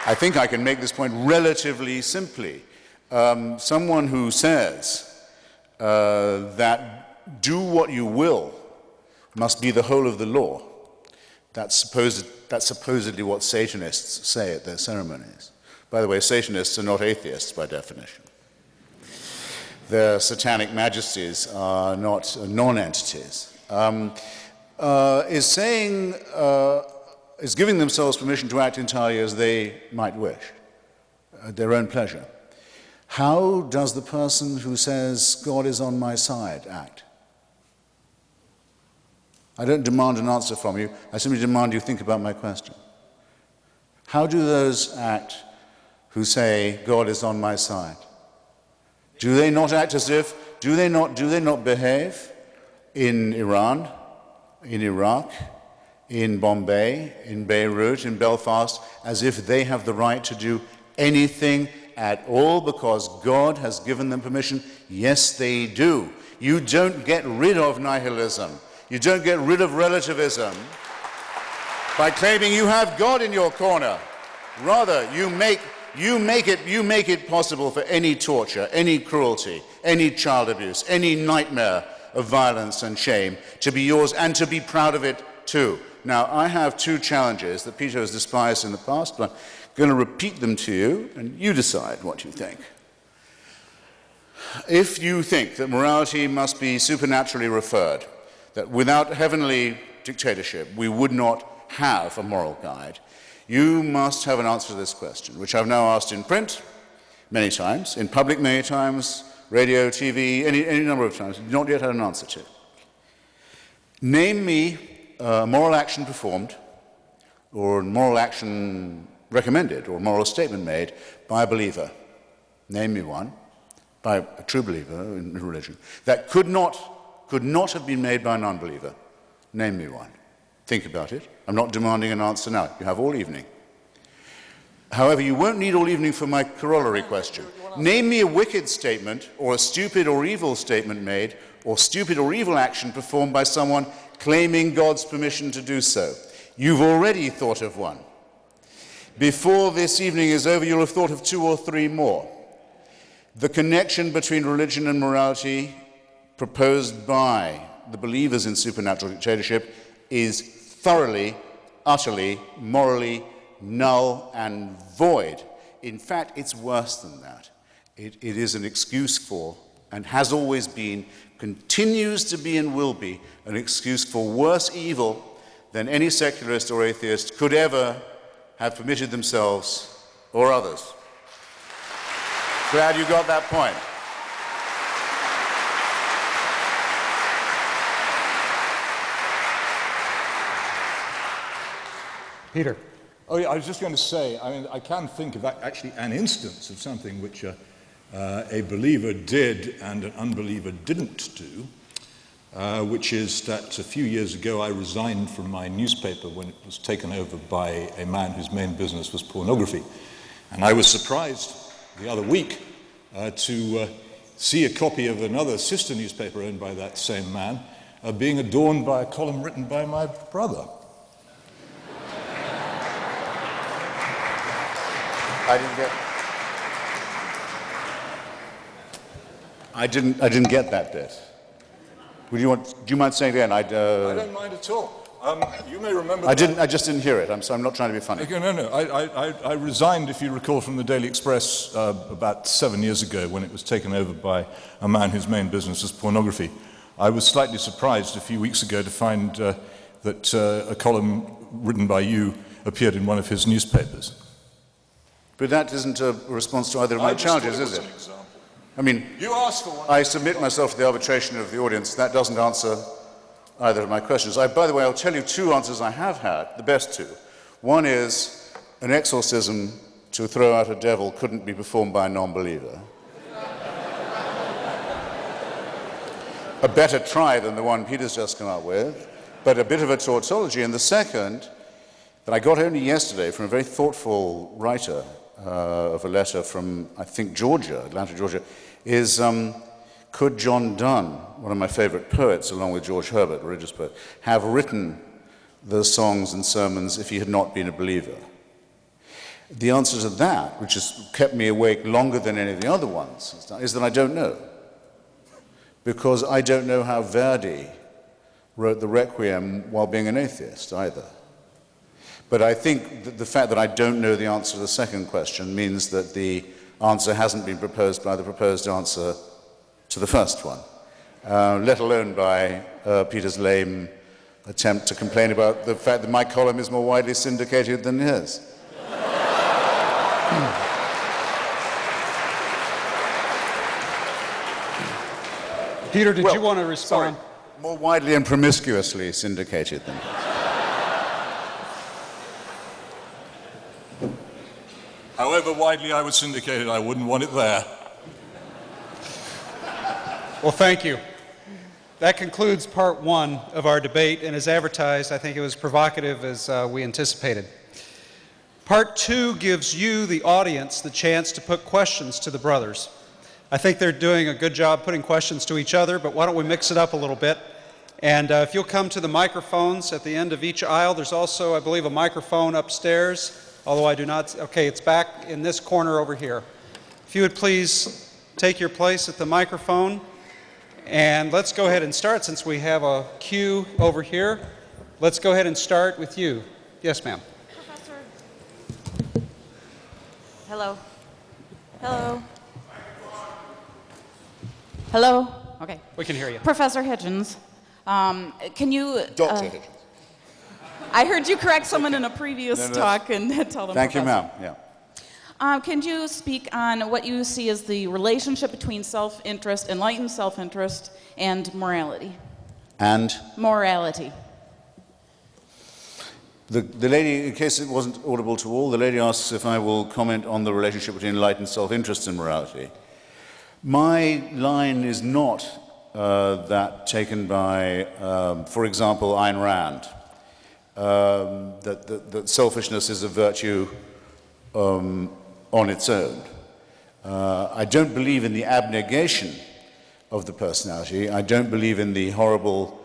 C: I think I can make this point relatively simply. Someone who says that do what you will must be the whole of the law, that's supposedly what Satanists say at their ceremonies. By the way, Satanists are not atheists by definition. Their satanic majesties are not non-entities. Is giving themselves permission to act entirely as they might wish, at their own pleasure. How does the person who says, God is on my side, act? I don't demand an answer from you, I simply demand you think about my question. How do those act who say, God is on my side? Do they not act as if, do they not behave in Iran, in Iraq, in Bombay, in Beirut, in Belfast, as if they have the right to do anything at all because God has given them permission? Yes, they do. You don't get rid of nihilism. You don't get rid of relativism by claiming you have God in your corner. Rather, you make it possible for any torture, any cruelty, any child abuse, any nightmare of violence and shame to be yours and to be proud of it too. Now, I have two challenges that Peter has despised in the past, but I'm going to repeat them to you, and you decide what you think. If you think that morality must be supernaturally referred, that without heavenly dictatorship, we would not have a moral guide. You must have an answer to this question, which I've now asked in print many times, in public many times, radio, TV, any number of times, not yet had an answer to. Name me a moral action performed, or moral action recommended, or moral statement made by a believer. Name me one, by a true believer in religion, that could not have been made by a non-believer. Name me one. Think about it. I'm not demanding an answer now. You have all evening. However, you won't need all evening for my corollary question. Name me a wicked statement, or a stupid or evil statement made, or stupid or evil action performed by someone claiming God's permission to do so. You've already thought of one. Before this evening is over, you'll have thought of 2 or 3 more. The connection between religion and morality proposed by the believers in supernatural dictatorship is thoroughly, utterly, morally null and void. In fact, it's worse than that. It is an excuse for, and has always been, continues to be and will be, an excuse for worse evil than any secularist or atheist could ever have permitted themselves or others. Glad you got that point.
A: Peter.
B: Oh yeah, I was just going to say, I mean, I can think of actually an instance of something which a believer did and an unbeliever didn't do, which is that a few years ago I resigned from my newspaper when it was taken over by a man whose main business was pornography. And I was surprised the other week to see a copy of another sister newspaper owned by that same man being adorned by a column written by my brother.
C: I didn't get that bit. Do you mind saying again? I
B: don't mind at all. You may remember.
C: I just didn't hear it. I'm not trying to be funny.
B: Okay, no. I resigned, if you recall, from the Daily Express about 7 years ago when it was taken over by a man whose main business was pornography. I was slightly surprised a few weeks ago to find that a column written by you appeared in one of his newspapers.
C: But that isn't a response to either of my challenges, is it? I mean,
B: you asked for one.
C: I submit myself to the arbitration of the audience. That doesn't answer either of my questions. By the way, I'll tell you 2 answers I have had, the best 2. One is an exorcism to throw out a devil couldn't be performed by a non-believer. A better try than the one Peter's just come up with, but a bit of a tautology. And the second, that I got only yesterday from a very thoughtful writer of a letter from, I think, Georgia, Atlanta, Georgia, is could John Donne, one of my favorite poets, along with George Herbert, a religious poet, have written those songs and sermons if he had not been a believer? The answer to that, which has kept me awake longer than any of the other ones, is that I don't know. Because I don't know how Verdi wrote the Requiem while being an atheist either. But I think that the fact that I don't know the answer to the second question means that the answer hasn't been proposed by the proposed answer to the first one, let alone by Peter's lame attempt to complain about the fact that my column is more widely syndicated than his.
A: Peter, did you want to respond?
C: Sorry, more widely and promiscuously syndicated than his.
B: However widely I was syndicated, I wouldn't want it there.
A: Well, thank you. That concludes part 1 of our debate, and as advertised, I think it was provocative as we anticipated. Part 2 gives you, the audience, the chance to put questions to the brothers. I think they're doing a good job putting questions to each other, but why don't we mix it up a little bit? And if you'll come to the microphones at the end of each aisle, there's also, I believe, a microphone upstairs. Although I do not, okay, it's back in this corner over here. If you would please take your place at the microphone, and let's go ahead and start since we have a queue over here. Let's go ahead and start with you. Yes, ma'am.
D: Professor. Hello. Hello. Hello. Okay.
A: We can hear you.
D: Professor Hitchens, can you...
C: Dr. Hitchens.
D: I heard you correct someone in a previous talk and tell them.
C: Thank you, ma'am. Yeah.
D: Can you speak on what you see as the relationship between self-interest, enlightened self-interest, and morality?
C: And
D: Morality.
C: the lady, in case it wasn't audible to all, the lady asks if I will comment on the relationship between enlightened self-interest and morality. My line is not that taken by, for example, Ayn Rand, that selfishness is a virtue on its own. I don't believe in the abnegation of the personality. I don't believe in the horrible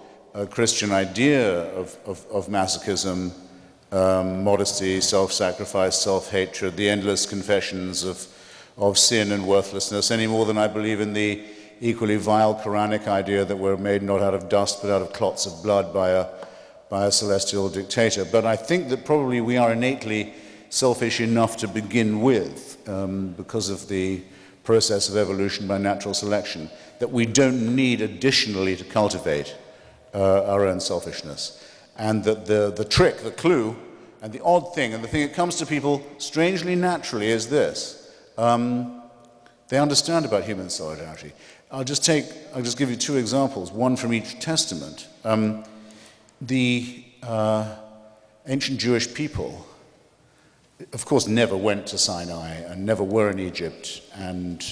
C: Christian idea of masochism, modesty, self-sacrifice, self-hatred, the endless confessions of sin and worthlessness, any more than I believe in the equally vile Quranic idea that we're made not out of dust but out of clots of blood by a celestial dictator. But I think that probably we are innately selfish enough to begin with, because of the process of evolution by natural selection, that we don't need additionally to cultivate our own selfishness. And that the trick, the clue, and the odd thing, and the thing that comes to people strangely naturally is this. They understand about human solidarity. I'll just give you two examples, one from each testament. The ancient Jewish people, of course, never went to Sinai and never were in Egypt and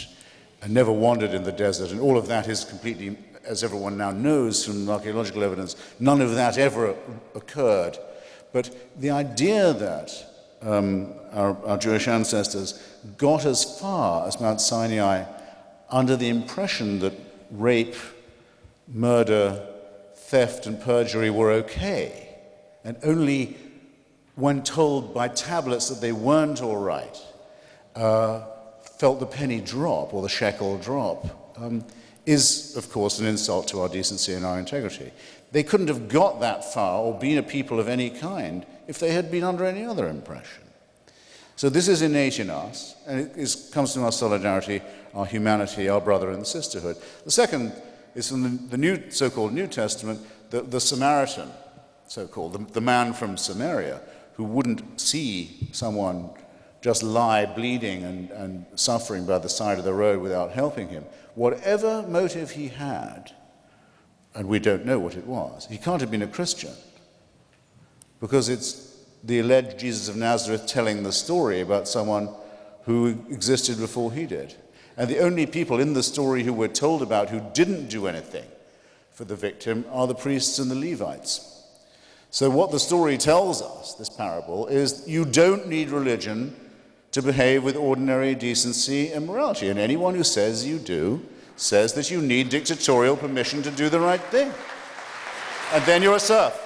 C: never wandered in the desert, and all of that is completely, as everyone now knows from archaeological evidence, none of that ever occurred. But the idea that our Jewish ancestors got as far as Mount Sinai under the impression that rape, murder, theft, and perjury were okay, and only when told by tablets that they weren't all right, felt the penny drop or the shekel drop, is, of course, an insult to our decency and our integrity. They couldn't have got that far or been a people of any kind if they had been under any other impression. So this is innate in us, and it comes from our solidarity, our humanity, our brother and sisterhood. The second is from the so-called New Testament, the Samaritan, so-called, the man from Samaria, who wouldn't see someone just lie bleeding and suffering by the side of the road without helping him. Whatever motive he had, and we don't know what it was, he can't have been a Christian, because it's the alleged Jesus of Nazareth telling the story about someone who existed before he did. And the only people in the story who we're told about who didn't do anything for the victim are the priests and the Levites. So what the story tells us, this parable, is you don't need religion to behave with ordinary decency and morality. And anyone who says you do says that you need dictatorial permission to do the right thing. And then you're a serf.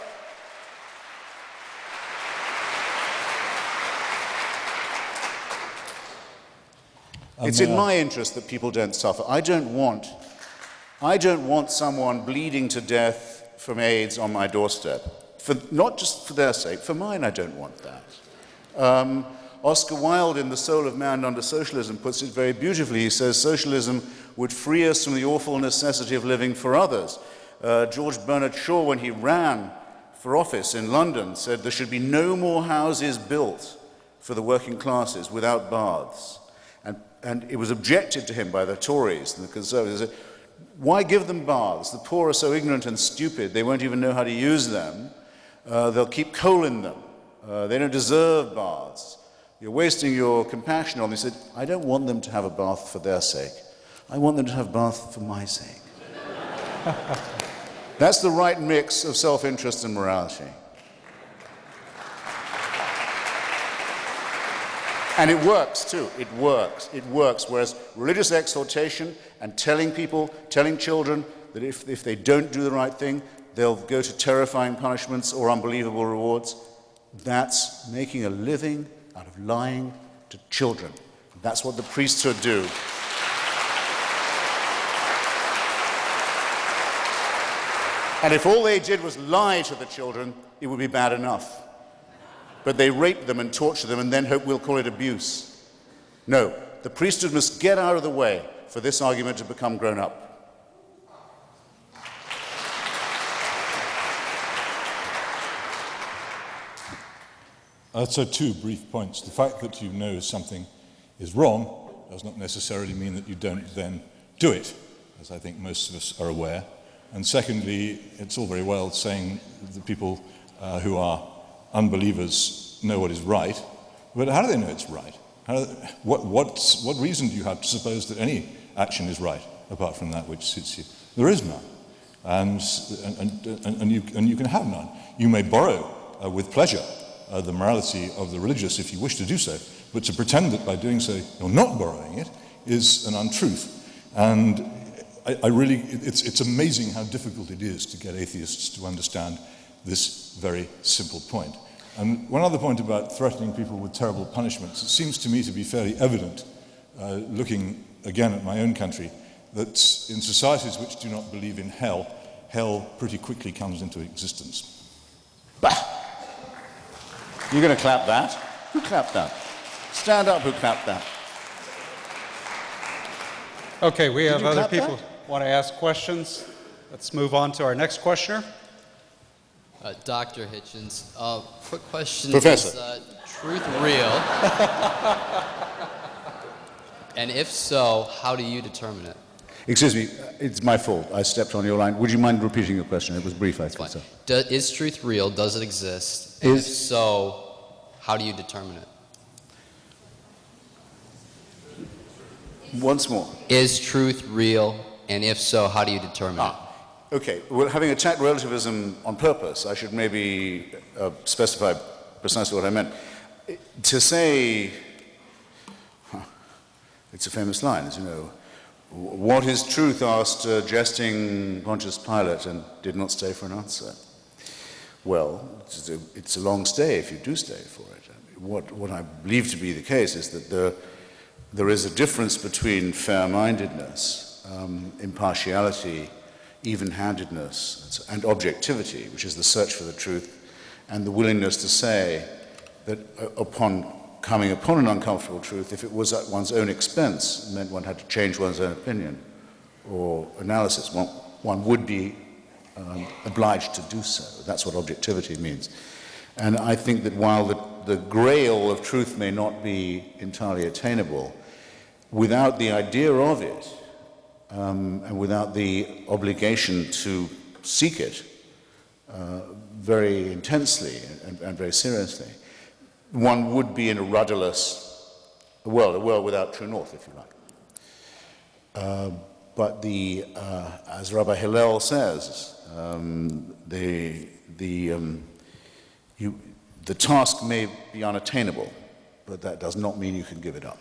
C: It's in my interest that people don't suffer. I don't want someone bleeding to death from AIDS on my doorstep. Not just for their sake, for mine I don't want that. Oscar Wilde in The Soul of Man Under Socialism puts it very beautifully. He says socialism would free us from the awful necessity of living for others. George Bernard Shaw, when he ran for office in London, said there should be no more houses built for the working classes without baths. And it was objected to him by the Tories and the Conservatives. They said, why give them baths? The poor are so ignorant and stupid, they won't even know how to use them. They'll keep coal in them. They don't deserve baths. You're wasting your compassion on them. He said, I don't want them to have a bath for their sake. I want them to have a bath for my sake. That's the right mix of self-interest and morality. And it works too. It works. It works. Whereas religious exhortation and telling people, telling children that if they don't do the right thing, they'll go to terrifying punishments or unbelievable rewards, that's making a living out of lying to children. That's what the priesthood do. And if all they did was lie to the children, it would be bad enough. But they rape them and torture them and then hope we'll call it abuse. No, the priesthood must get out of the way for this argument to become grown up.
B: So 2 brief points. The fact that you know something is wrong does not necessarily mean that you don't then do it, as I think most of us are aware. And secondly, it's all very well saying that people who are unbelievers know what is right, but how do they know it's right? What reason do you have to suppose that any action is right, apart from that which suits you? There is none, and you can have none. You may borrow with pleasure the morality of the religious if you wish to do so, but to pretend that by doing so you're not borrowing it is an untruth. And it's amazing how difficult it is to get atheists to understand this very simple point. And one other point about threatening people with terrible punishments, it seems to me to be fairly evident, looking again at my own country, that in societies which do not believe in hell, hell pretty quickly comes into existence.
C: Bah! You're going to clap that? Who clapped that? Stand up, who clapped that?
A: Okay, we have
C: you
A: other
C: clap
A: people
C: that?
A: want to ask questions. Let's move on to our next questioner.
E: Dr. Hitchens, quick question.
C: Professor.
E: Is truth real? And if so, how do you determine it?
C: Excuse me, it's my fault. I stepped on your line. Would you mind repeating your question? It was brief, I think.
E: Fine.
C: So.
E: Is truth real? Does it exist? And if so, how do you determine it?
C: Once more.
E: Is truth real? And if so, how do you determine it?
C: Okay, well, having attacked relativism on purpose, I should maybe specify precisely what I meant. To say, it's a famous line, as you know, what is truth, asked jesting Pontius Pilate, and did not stay for an answer. Well, it's a long stay if you do stay for it. What I believe to be the case is that there is a difference between fair-mindedness, impartiality, even-handedness, and objectivity, which is the search for the truth, and the willingness to say that upon coming upon an uncomfortable truth, if it was at one's own expense, it meant one had to change one's own opinion or analysis, one would be obliged to do so. That's what objectivity means. And I think that while the grail of truth may not be entirely attainable, without the idea of it, and without the obligation to seek it very intensely and very seriously, one would be in a rudderless world, a world without true north, if you like. But as Rabbi Hillel says, the task may be unattainable, but that does not mean you can give it up.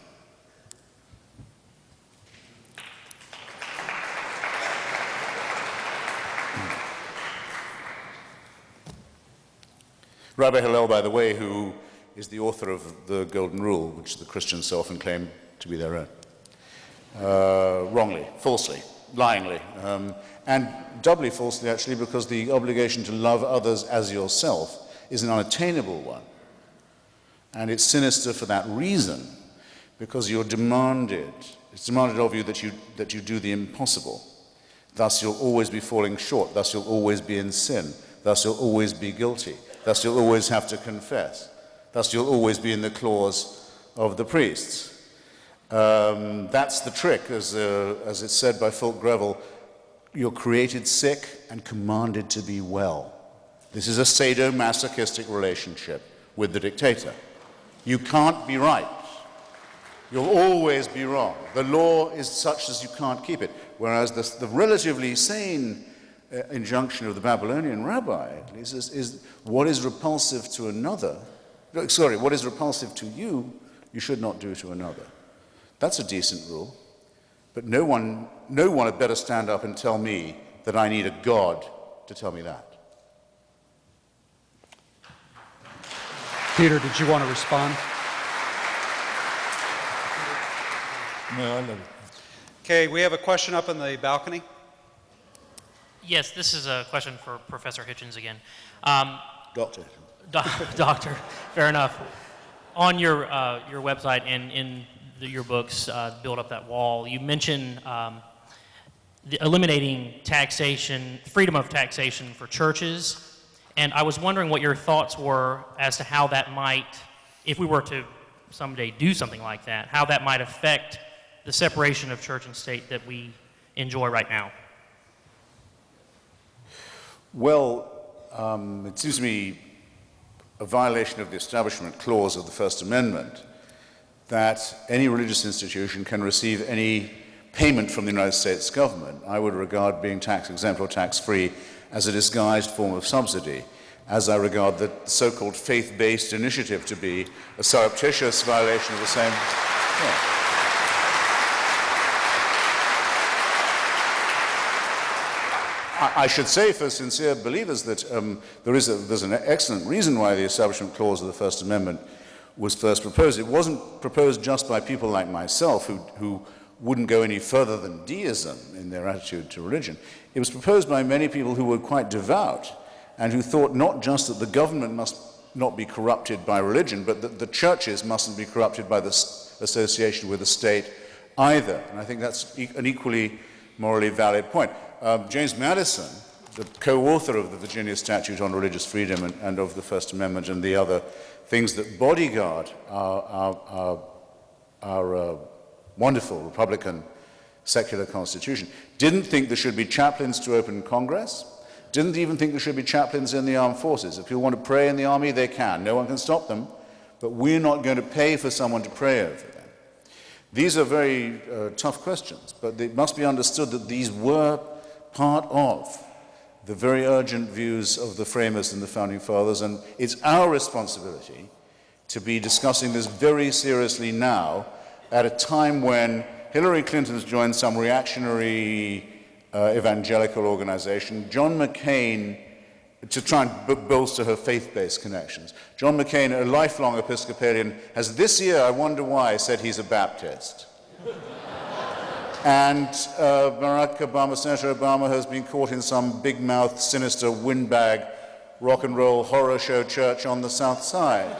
C: Rabbi Hillel, by the way, who is the author of the Golden Rule, which the Christians so often claim to be their own. Wrongly, falsely, lyingly, and doubly falsely, actually, because the obligation to love others as yourself is an unattainable one. And it's sinister for that reason, because it's demanded of you that you do the impossible. Thus you'll always be falling short, thus you'll always be in sin, thus you'll always be guilty. Thus you'll always have to confess. Thus you'll always be in the claws of the priests. That's the trick, as it's said by Fulk Greville, you're created sick and commanded to be well. This is a sadomasochistic relationship with the dictator. You can't be right. You'll always be wrong. The law is such as you can't keep it. Whereas the relatively sane injunction of the Babylonian rabbi is what is repulsive to another, what is repulsive to you, you should not do to another. That's a decent rule. But no one had better stand up and tell me that I need a God to tell me that.
A: Peter, did you want to respond?
B: No, I love it.
A: Okay, we have a question up in the balcony.
F: Yes, this is a question for Professor Hitchens again.
C: Doctor.
F: Doctor, fair enough. On your website and in your books, Build Up That Wall, you mention eliminating taxation, freedom of taxation for churches, and I was wondering what your thoughts were as to how that might if we were to someday do something like that, how that might affect the separation of church and state that we enjoy right now.
C: Well, it seems to me a violation of the Establishment Clause of the First Amendment that any religious institution can receive any payment from the United States government. I would regard being tax-exempt or tax-free as a disguised form of subsidy, as I regard the so-called faith-based initiative to be a surreptitious violation of the same. Yeah. I should say for sincere believers that there's an excellent reason why the Establishment Clause of the First Amendment was first proposed. It wasn't proposed just by people like myself who wouldn't go any further than deism in their attitude to religion. It was proposed by many people who were quite devout and who thought not just that the government must not be corrupted by religion, but that the churches mustn't be corrupted by the association with the state either. And I think that's an equally morally valid point. James Madison, the co-author of the Virginia Statute on Religious Freedom and of the First Amendment and the other things that bodyguard our wonderful Republican secular constitution, didn't think there should be chaplains to open Congress, didn't even think there should be chaplains in the armed forces. If people want to pray in the army, they can. No one can stop them, but we're not going to pay for someone to pray over them. These are very tough questions, but it must be understood that these were part of the very urgent views of the framers and the founding fathers, and it's our responsibility to be discussing this very seriously now at a time when Hillary Clinton has joined some reactionary evangelical organization, John McCain, to try and bolster her faith-based connections. John McCain, a lifelong Episcopalian, has this year, I wonder why, said he's a Baptist. And Barack Obama, Senator Obama, has been caught in some big-mouth, sinister, windbag, rock and roll horror show church on the South Side.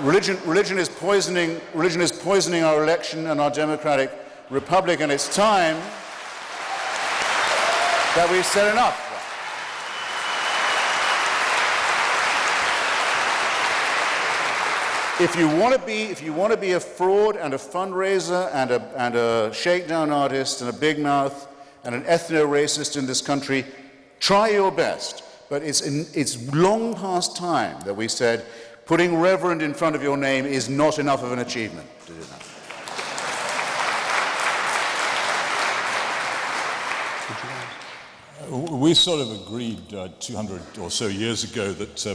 C: Religion is poisoning our election and our democratic republic, and it's time that we've said enough. If you want to be a fraud and a fundraiser and a shakedown artist and a big mouth and an ethno-racist in this country, try your best. But it's long past time that we said putting reverend in front of your name is not enough of an achievement to do that.
B: We sort of agreed 200 or so years ago that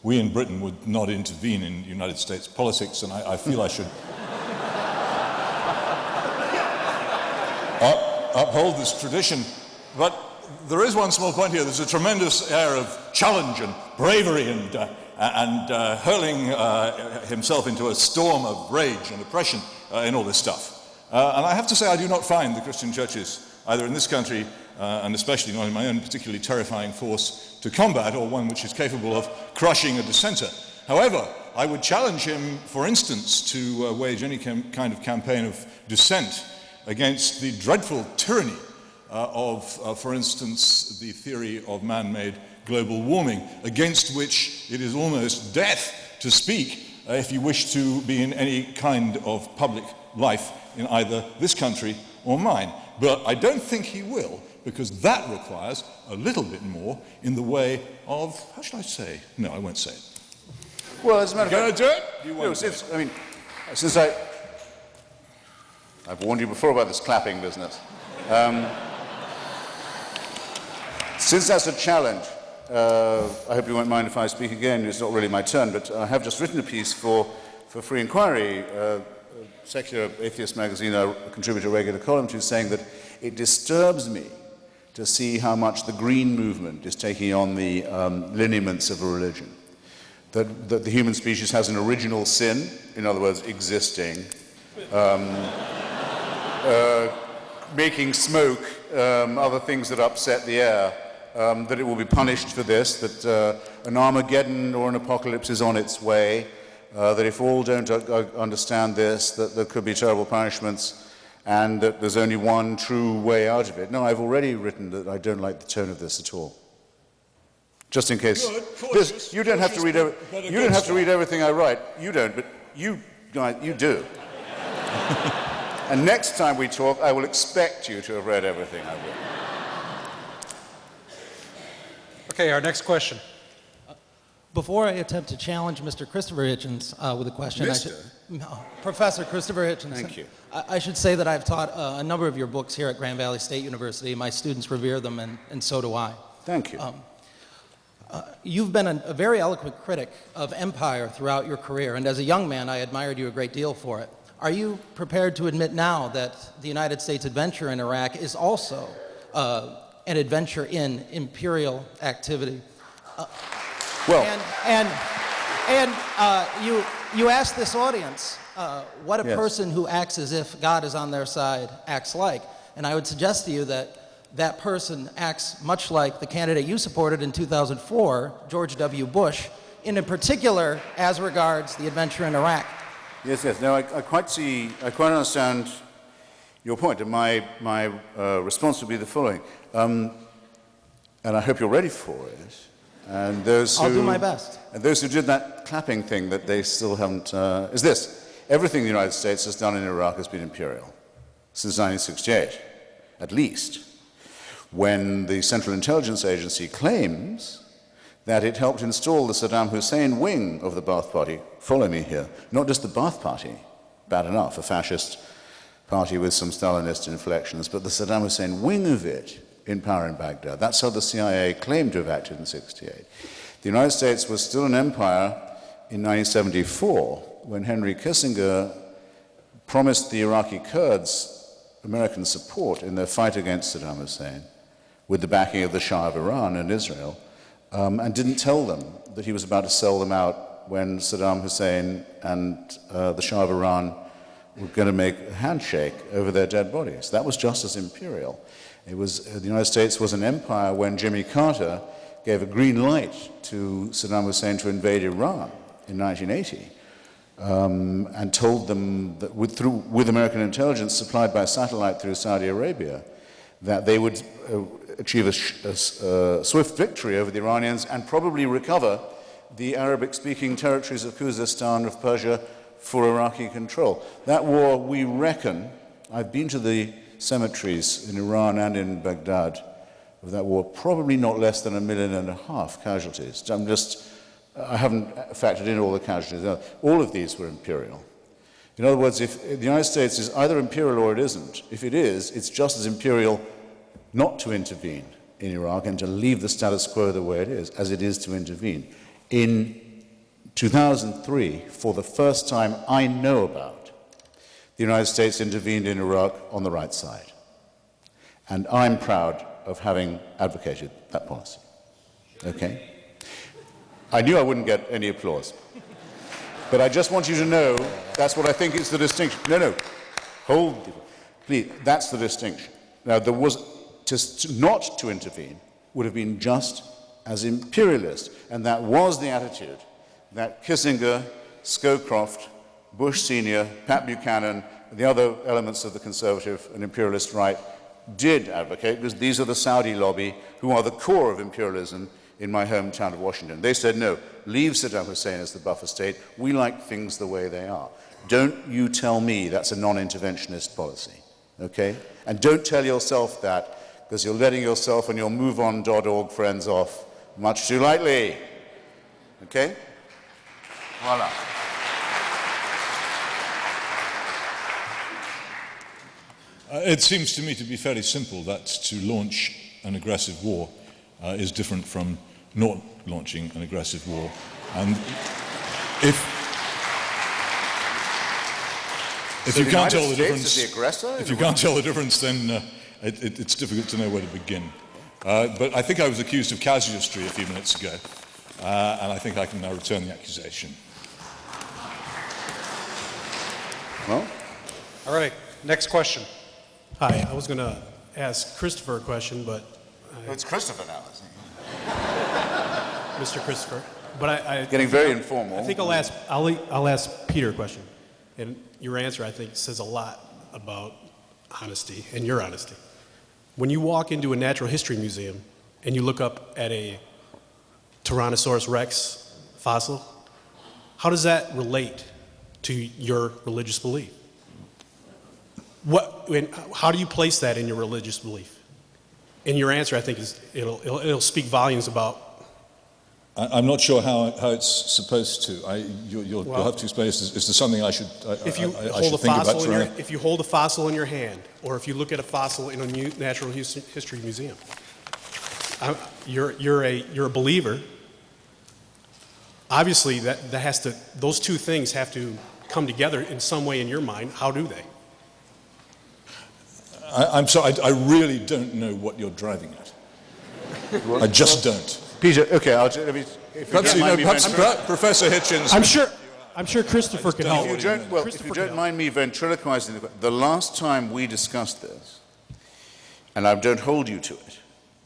B: we in Britain would not intervene in United States politics, and I feel I should uphold this tradition. But there is one small point here. There's a tremendous air of challenge and bravery and hurling himself into a storm of rage and oppression in all this stuff. And I have to say I do not find the Christian churches, either in this country and especially not in my own particularly terrifying force to combat, or one which is capable of crushing a dissenter. However, I would challenge him, for instance, to wage any kind of campaign of dissent against the dreadful tyranny of, for instance, the theory of man-made global warming, against which it is almost death to speak if you wish to be in any kind of public life in either this country or mine. But I don't think he will, because that requires a little bit more in the way of, how shall I say? No, I won't say it.
C: Well, as a matter of fact,
B: Going to do it? You
C: no,
B: won't do it.
C: since I've warned you before about this clapping business. Since that's a challenge, I hope you won't mind if I speak again. It's not really my turn, but I have just written a piece for Free Inquiry, secular atheist magazine I contribute a regular column to, saying that it disturbs me to see how much the green movement is taking on the lineaments of a religion. That the human species has an original sin, in other words, existing, making smoke, other things that upset the air, that it will be punished for this, that an Armageddon or an apocalypse is on its way, that if all don't understand this, that there could be terrible punishments, and that there's only one true way out of it. No, I've already written that I don't like the tone of this at all. just in case.
B: Good, cautious,
C: You don't have to read.
B: cautious, but a
C: You
B: good
C: don't have to
B: start.
C: read everything I write. You don't, but you guys, you do. And next time we talk, I will expect you to have read everything I've written.
A: Okay, our next question.
G: Before I attempt to challenge Mr. Christopher Hitchens with a question,
C: Mr.?
G: Professor Christopher Hitchens.
C: Thank you.
G: I should say that I've taught a number of your books here at Grand Valley State University. My students revere them, and so do I.
C: Thank you.
G: You've been a very eloquent critic of empire throughout your career, and as a young man, I admired you a great deal for it. Are you prepared to admit now that the United States adventure in Iraq is also an adventure in imperial activity?
C: Well,
G: You asked this audience what a
C: Yes.
G: person who acts as if God is on their side acts like, and I would suggest to you that that person acts much like the candidate you supported in 2004, George W. Bush, in particular as regards the adventure in Iraq.
C: yes. No, I quite understand your point, and my response would be the following. And I hope you're ready for it. And those who,
G: I'll do my best.
C: And those who did that clapping thing that they still haven't, is this. Everything the United States has done in Iraq has been imperial, since 1968, at least, when the Central Intelligence Agency claims that it helped install the Saddam Hussein wing of the Ba'ath Party. Follow me here. Not just the Ba'ath Party, bad enough, a fascist party with some Stalinist inflections, but the Saddam Hussein wing of it in power in Baghdad. That's how the CIA claimed to have acted in 1968. The United States was still an empire in 1974 when Henry Kissinger promised the Iraqi Kurds American support in their fight against Saddam Hussein with the backing of the Shah of Iran and Israel, and didn't tell them that he was about to sell them out when Saddam Hussein and the Shah of Iran were going to make a handshake over their dead bodies. That was just as imperial. It was, the United States was an empire when Jimmy Carter gave a green light to Saddam Hussein to invade Iran in 1980, and told them that with American intelligence supplied by satellite through Saudi Arabia, that they would achieve a swift victory over the Iranians and probably recover the Arabic-speaking territories of Khuzestan, of Persia, for Iraqi control. That war, we reckon, I've been to the cemeteries in Iran and in Baghdad of that war, probably not less than 1.5 million casualties. I haven't factored in all the casualties. All of these were imperial. In other words, if the United States is either imperial or it isn't, if it is, it's just as imperial not to intervene in Iraq and to leave the status quo the way it is, as it is to intervene. In 2003, for the first time I know about, the United States intervened in Iraq on the right side. And I'm proud of having advocated that policy. Okay? I knew I wouldn't get any applause. But I just want you to know that's what I think is the distinction. No, hold, please, that's the distinction. Now, there was, not to intervene would have been just as imperialist, and that was the attitude that Kissinger, Scowcroft, Bush Sr., Pat Buchanan, and the other elements of the conservative and imperialist right did advocate, because these are the Saudi lobby who are the core of imperialism in my hometown of Washington. They said, no, leave Saddam Hussein as the buffer state. We like things the way they are. Don't you tell me that's a non-interventionist policy, okay? And don't tell yourself that, because you're letting yourself and your MoveOn.org friends off much too lightly, okay? Voila.
B: It seems to me to be fairly simple that to launch an aggressive war is different from not launching an aggressive war. And if you can't tell the difference, if you can't tell the difference, then it's difficult to know where to begin. But I think I was accused of casuistry a few minutes ago, and I think I can now return the accusation.
C: Well,
A: All right, next question.
H: Hi, I was going to ask Christopher a question, but
C: it's Christopher now, isn't
H: Mr. Christopher. But I
C: Getting very informal.
H: I think I'll ask Peter a question, and your answer I think says a lot about honesty and your honesty. When you walk into a natural history museum and you look up at a Tyrannosaurus Rex fossil, how does that relate to your religious belief? How do you place that in your religious belief? And your answer, I think, is it'll speak volumes about.
B: I'm not sure how it's supposed to. You'll have to explain. Is there something I should
H: If you hold a fossil in your hand, or if you look at a fossil in a natural history museum, you're a believer. Obviously, those two things have to come together in some way in your mind. How do they?
B: I'm sorry, I really don't know what you're driving at. I just don't.
C: Peter, okay,
B: Perhaps Professor Hitchens.
I: I'm sure Christopher can help.
C: If you don't mind me ventriloquizing, the last time we discussed this, and I don't hold you to it,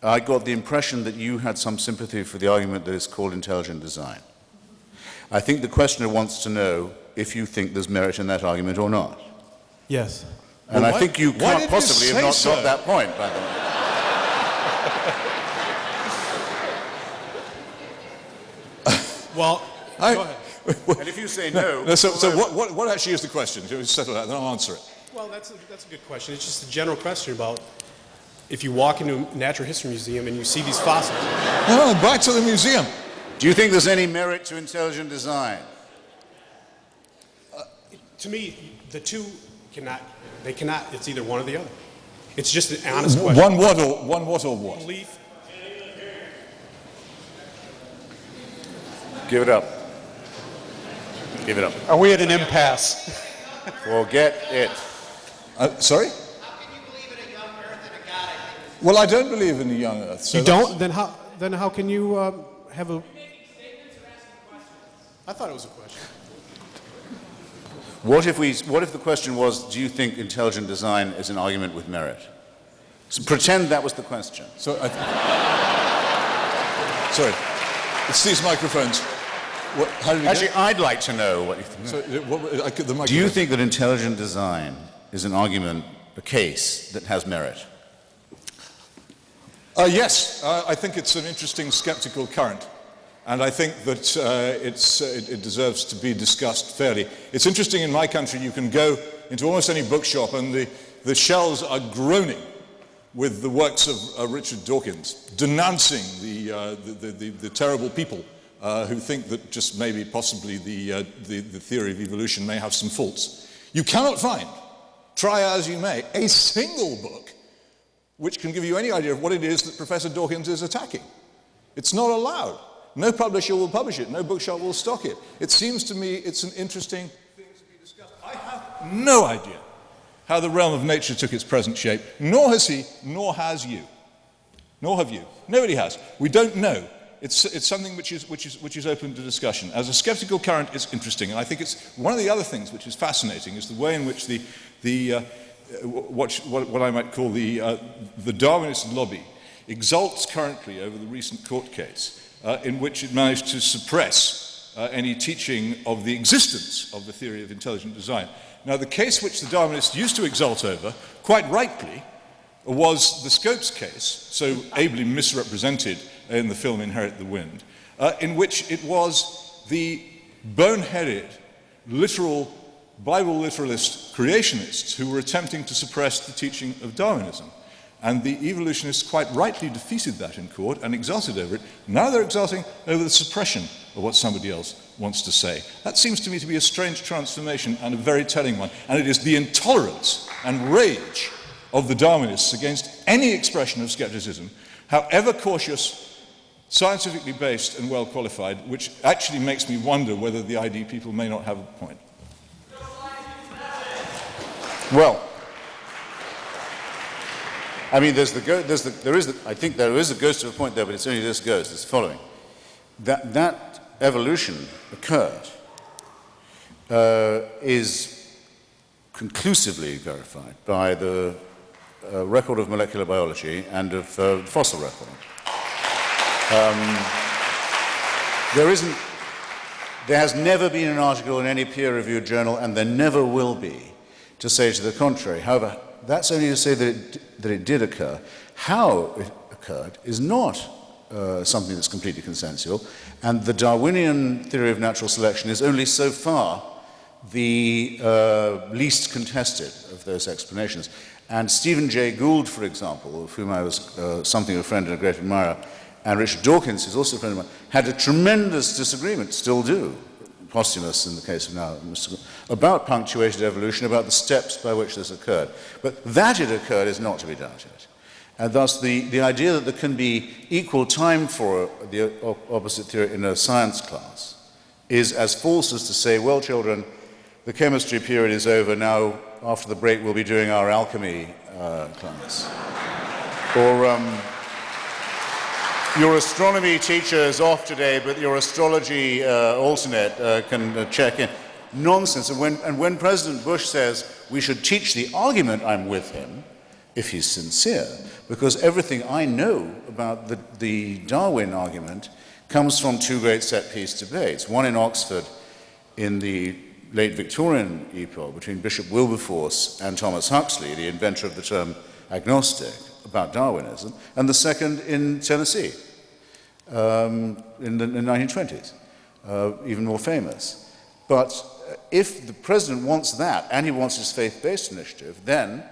C: I got the impression that you had some sympathy for the argument that is called intelligent design. I think the questioner wants to know if you think there's merit in that argument or not.
I: Yes.
C: And I think you can't possibly have not got that point, by the way.
H: Well, go ahead.
C: And if you say no...
B: So what actually is the question? Settle that, then I'll answer it.
H: Well, that's a good question. It's just a general question about if you walk into a natural history museum and you see these fossils.
B: No, back to the museum.
C: Do you think there's any merit to intelligent design?
H: To me, the two cannot, it's either one or the other. It's just an honest question.
B: One what or what?
H: Belief.
C: Give it up. Give it up.
A: Are we at an impasse?
C: Forget it.
B: Sorry?
J: How can you believe in a young earth and a God?
B: Well, I don't believe in the young earth. So
I: You don't? Then how can you have a...
H: I thought it was a question.
C: What if the question was, do you think intelligent design is an argument with merit? So pretend that was the question.
B: Sorry, it's these microphones.
C: Actually, I'd like to know what you think. Do you think that intelligent design is an argument, a case that has merit?
B: Yes, I think it's an interesting skeptical current. And I think that it deserves to be discussed fairly. It's interesting in my country, you can go into almost any bookshop and the shelves are groaning with the works of Richard Dawkins, denouncing the terrible people who think that just maybe possibly the theory of evolution may have some faults. You cannot find, try as you may, a single book which can give you any idea of what it is that Professor Dawkins is attacking. It's not allowed. No publisher will publish it. No bookshop will stock it. It seems to me it's an interesting thing to be discussed. I have no idea how the realm of nature took its present shape, nor has he, nor has you. Nor have you. Nobody has. We don't know. It's something which is open to discussion. As a skeptical current, it's interesting, and I think it's one of the other things which is fascinating is the way in which what I might call the Darwinist lobby exults currently over the recent court case in which it managed to suppress any teaching of the existence of the theory of intelligent design. Now, the case which the Darwinists used to exult over, quite rightly, was the Scopes case, so ably misrepresented in the film Inherit the Wind, in which it was the boneheaded, literal, Bible literalist creationists who were attempting to suppress the teaching of Darwinism. And the evolutionists quite rightly defeated that in court and exulted over it. Now they're exulting over the suppression of what somebody else wants to say. That seems to me to be a strange transformation and a very telling one. And it is the intolerance and rage of the Darwinists against any expression of skepticism, however cautious, scientifically based and well qualified, which actually makes me wonder whether the ID people may not have a point.
C: Well, I mean, I think there is a ghost of a point there, but it's only this ghost. It's the following. That evolution occurred is conclusively verified by the record of molecular biology and of fossil record. There has never been an article in any peer-reviewed journal, and there never will be, to say to the contrary. However, that's only to say that it did occur. How it occurred is not something that's completely consensual. And the Darwinian theory of natural selection is only so far the least contested of those explanations. And Stephen Jay Gould, for example, of whom I was something of a friend and a great admirer, and Richard Dawkins, who's also a friend of mine, had a tremendous disagreement, still do, posthumous in the case of now, about punctuated evolution, about the steps by which this occurred. But that it occurred is not to be doubted. And thus the idea that there can be equal time for the opposite theory in a science class is as false as to say, well, children, the chemistry period is over, now after the break we'll be doing our alchemy class. Or your astronomy teacher is off today, but your astrology alternate can check in. Nonsense. And when President Bush says we should teach the argument, I'm with him, if he's sincere, because everything I know about the Darwin argument comes from two great set-piece debates, one in Oxford in the late Victorian epoch between Bishop Wilberforce and Thomas Huxley, the inventor of the term agnostic, about Darwinism, and the second in Tennessee in the 1920s, even more famous. But if the president wants that, and he wants his faith-based initiative, then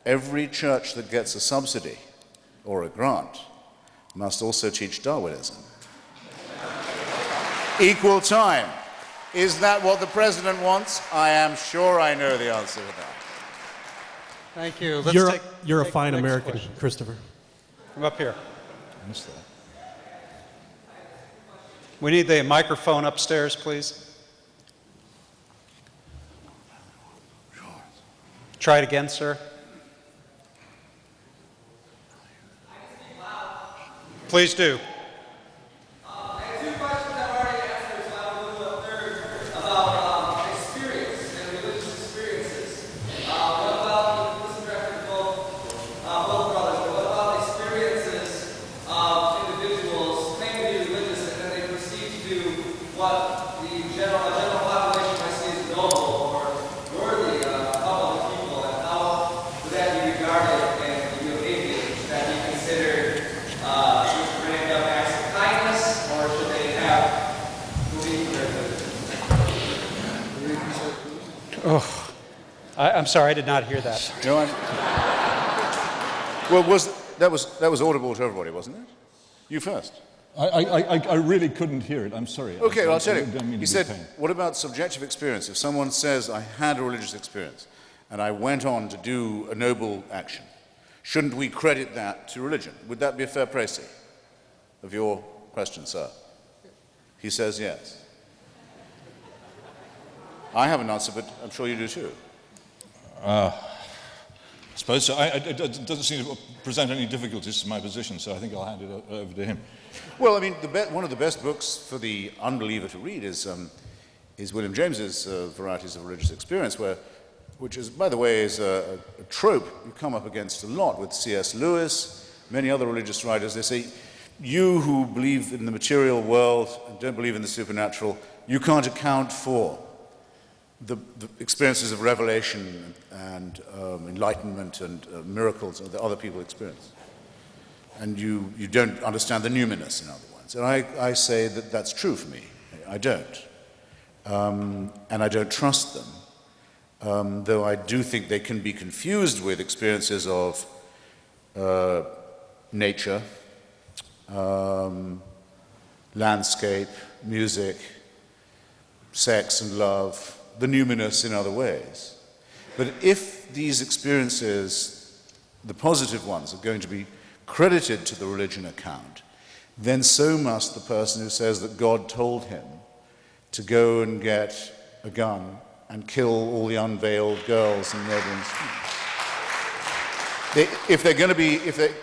C: every church that gets a subsidy or a grant must also teach Darwinism. Equal time. Is that what the president wants? I am sure I know the answer to that.
A: Thank you.
I: You're a fine
A: next
I: American,
A: question.
I: Christopher.
A: Come up here.
C: I missed that.
A: We need the microphone upstairs, please. Try it again, sir. Please do. I'm sorry, I did not hear that.
C: No, well, that was audible to everybody, wasn't it? You first.
B: I really couldn't hear it. I'm sorry.
C: Okay, well, I'll tell you. He said,
B: pain.
C: what about subjective experience? If someone says, I had a religious experience and I went on to do a noble action, shouldn't we credit that to religion? Would that be a fair précis of your question, sir? He says yes. I have an answer, but I'm sure you do too.
B: I suppose so. It doesn't seem to present any difficulties to my position, so I think I'll hand it over to him.
C: Well, I mean, one of the best books for the unbeliever to read is William James's Varieties of Religious Experience, which is, by the way, is a trope you come up against a lot with C.S. Lewis, many other religious writers. They say, you who believe in the material world and don't believe in the supernatural, you can't account for the experiences of revelation and enlightenment and miracles that other people experience. And you don't understand the numinous, in other words. And I say that that's true for me. I don't. And I don't trust them, though I do think they can be confused with experiences of nature, landscape, music, sex and love, the numinous in other ways. But if these experiences, the positive ones, are going to be credited to the religion account, then so must the person who says that God told him to go and get a gun and kill all the unveiled girls in neighboring streets.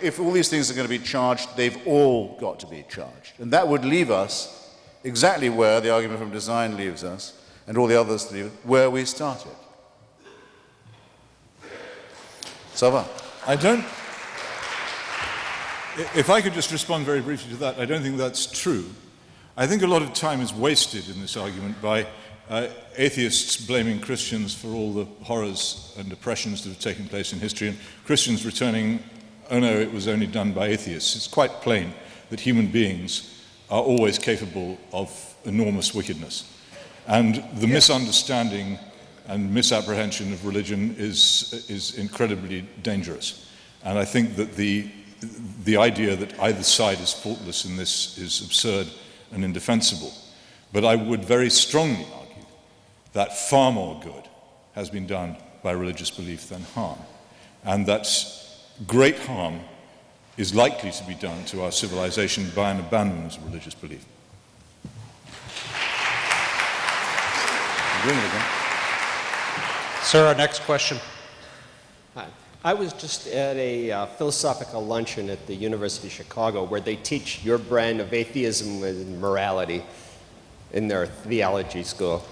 C: If all these things are going to be charged, they've all got to be charged. And that would leave us exactly where the argument from design leaves us, and all the others leave where we started. Ça va?
B: If I could just respond very briefly to that, I don't think that's true. I think a lot of time is wasted in this argument by atheists blaming Christians for all the horrors and oppressions that have taken place in history, and Christians returning, oh no, it was only done by atheists. It's quite plain that human beings are always capable of enormous wickedness. And the misunderstanding and misapprehension of religion is incredibly dangerous. And I think that the idea that either side is faultless in this is absurd and indefensible. But I would very strongly argue that far more good has been done by religious belief than harm, and that great harm is likely to be done to our civilization by an abandonment of religious belief.
A: Sir, our next question.
K: Hi. I was just at a philosophical luncheon at the University of Chicago where they teach your brand of atheism and morality in their theology school.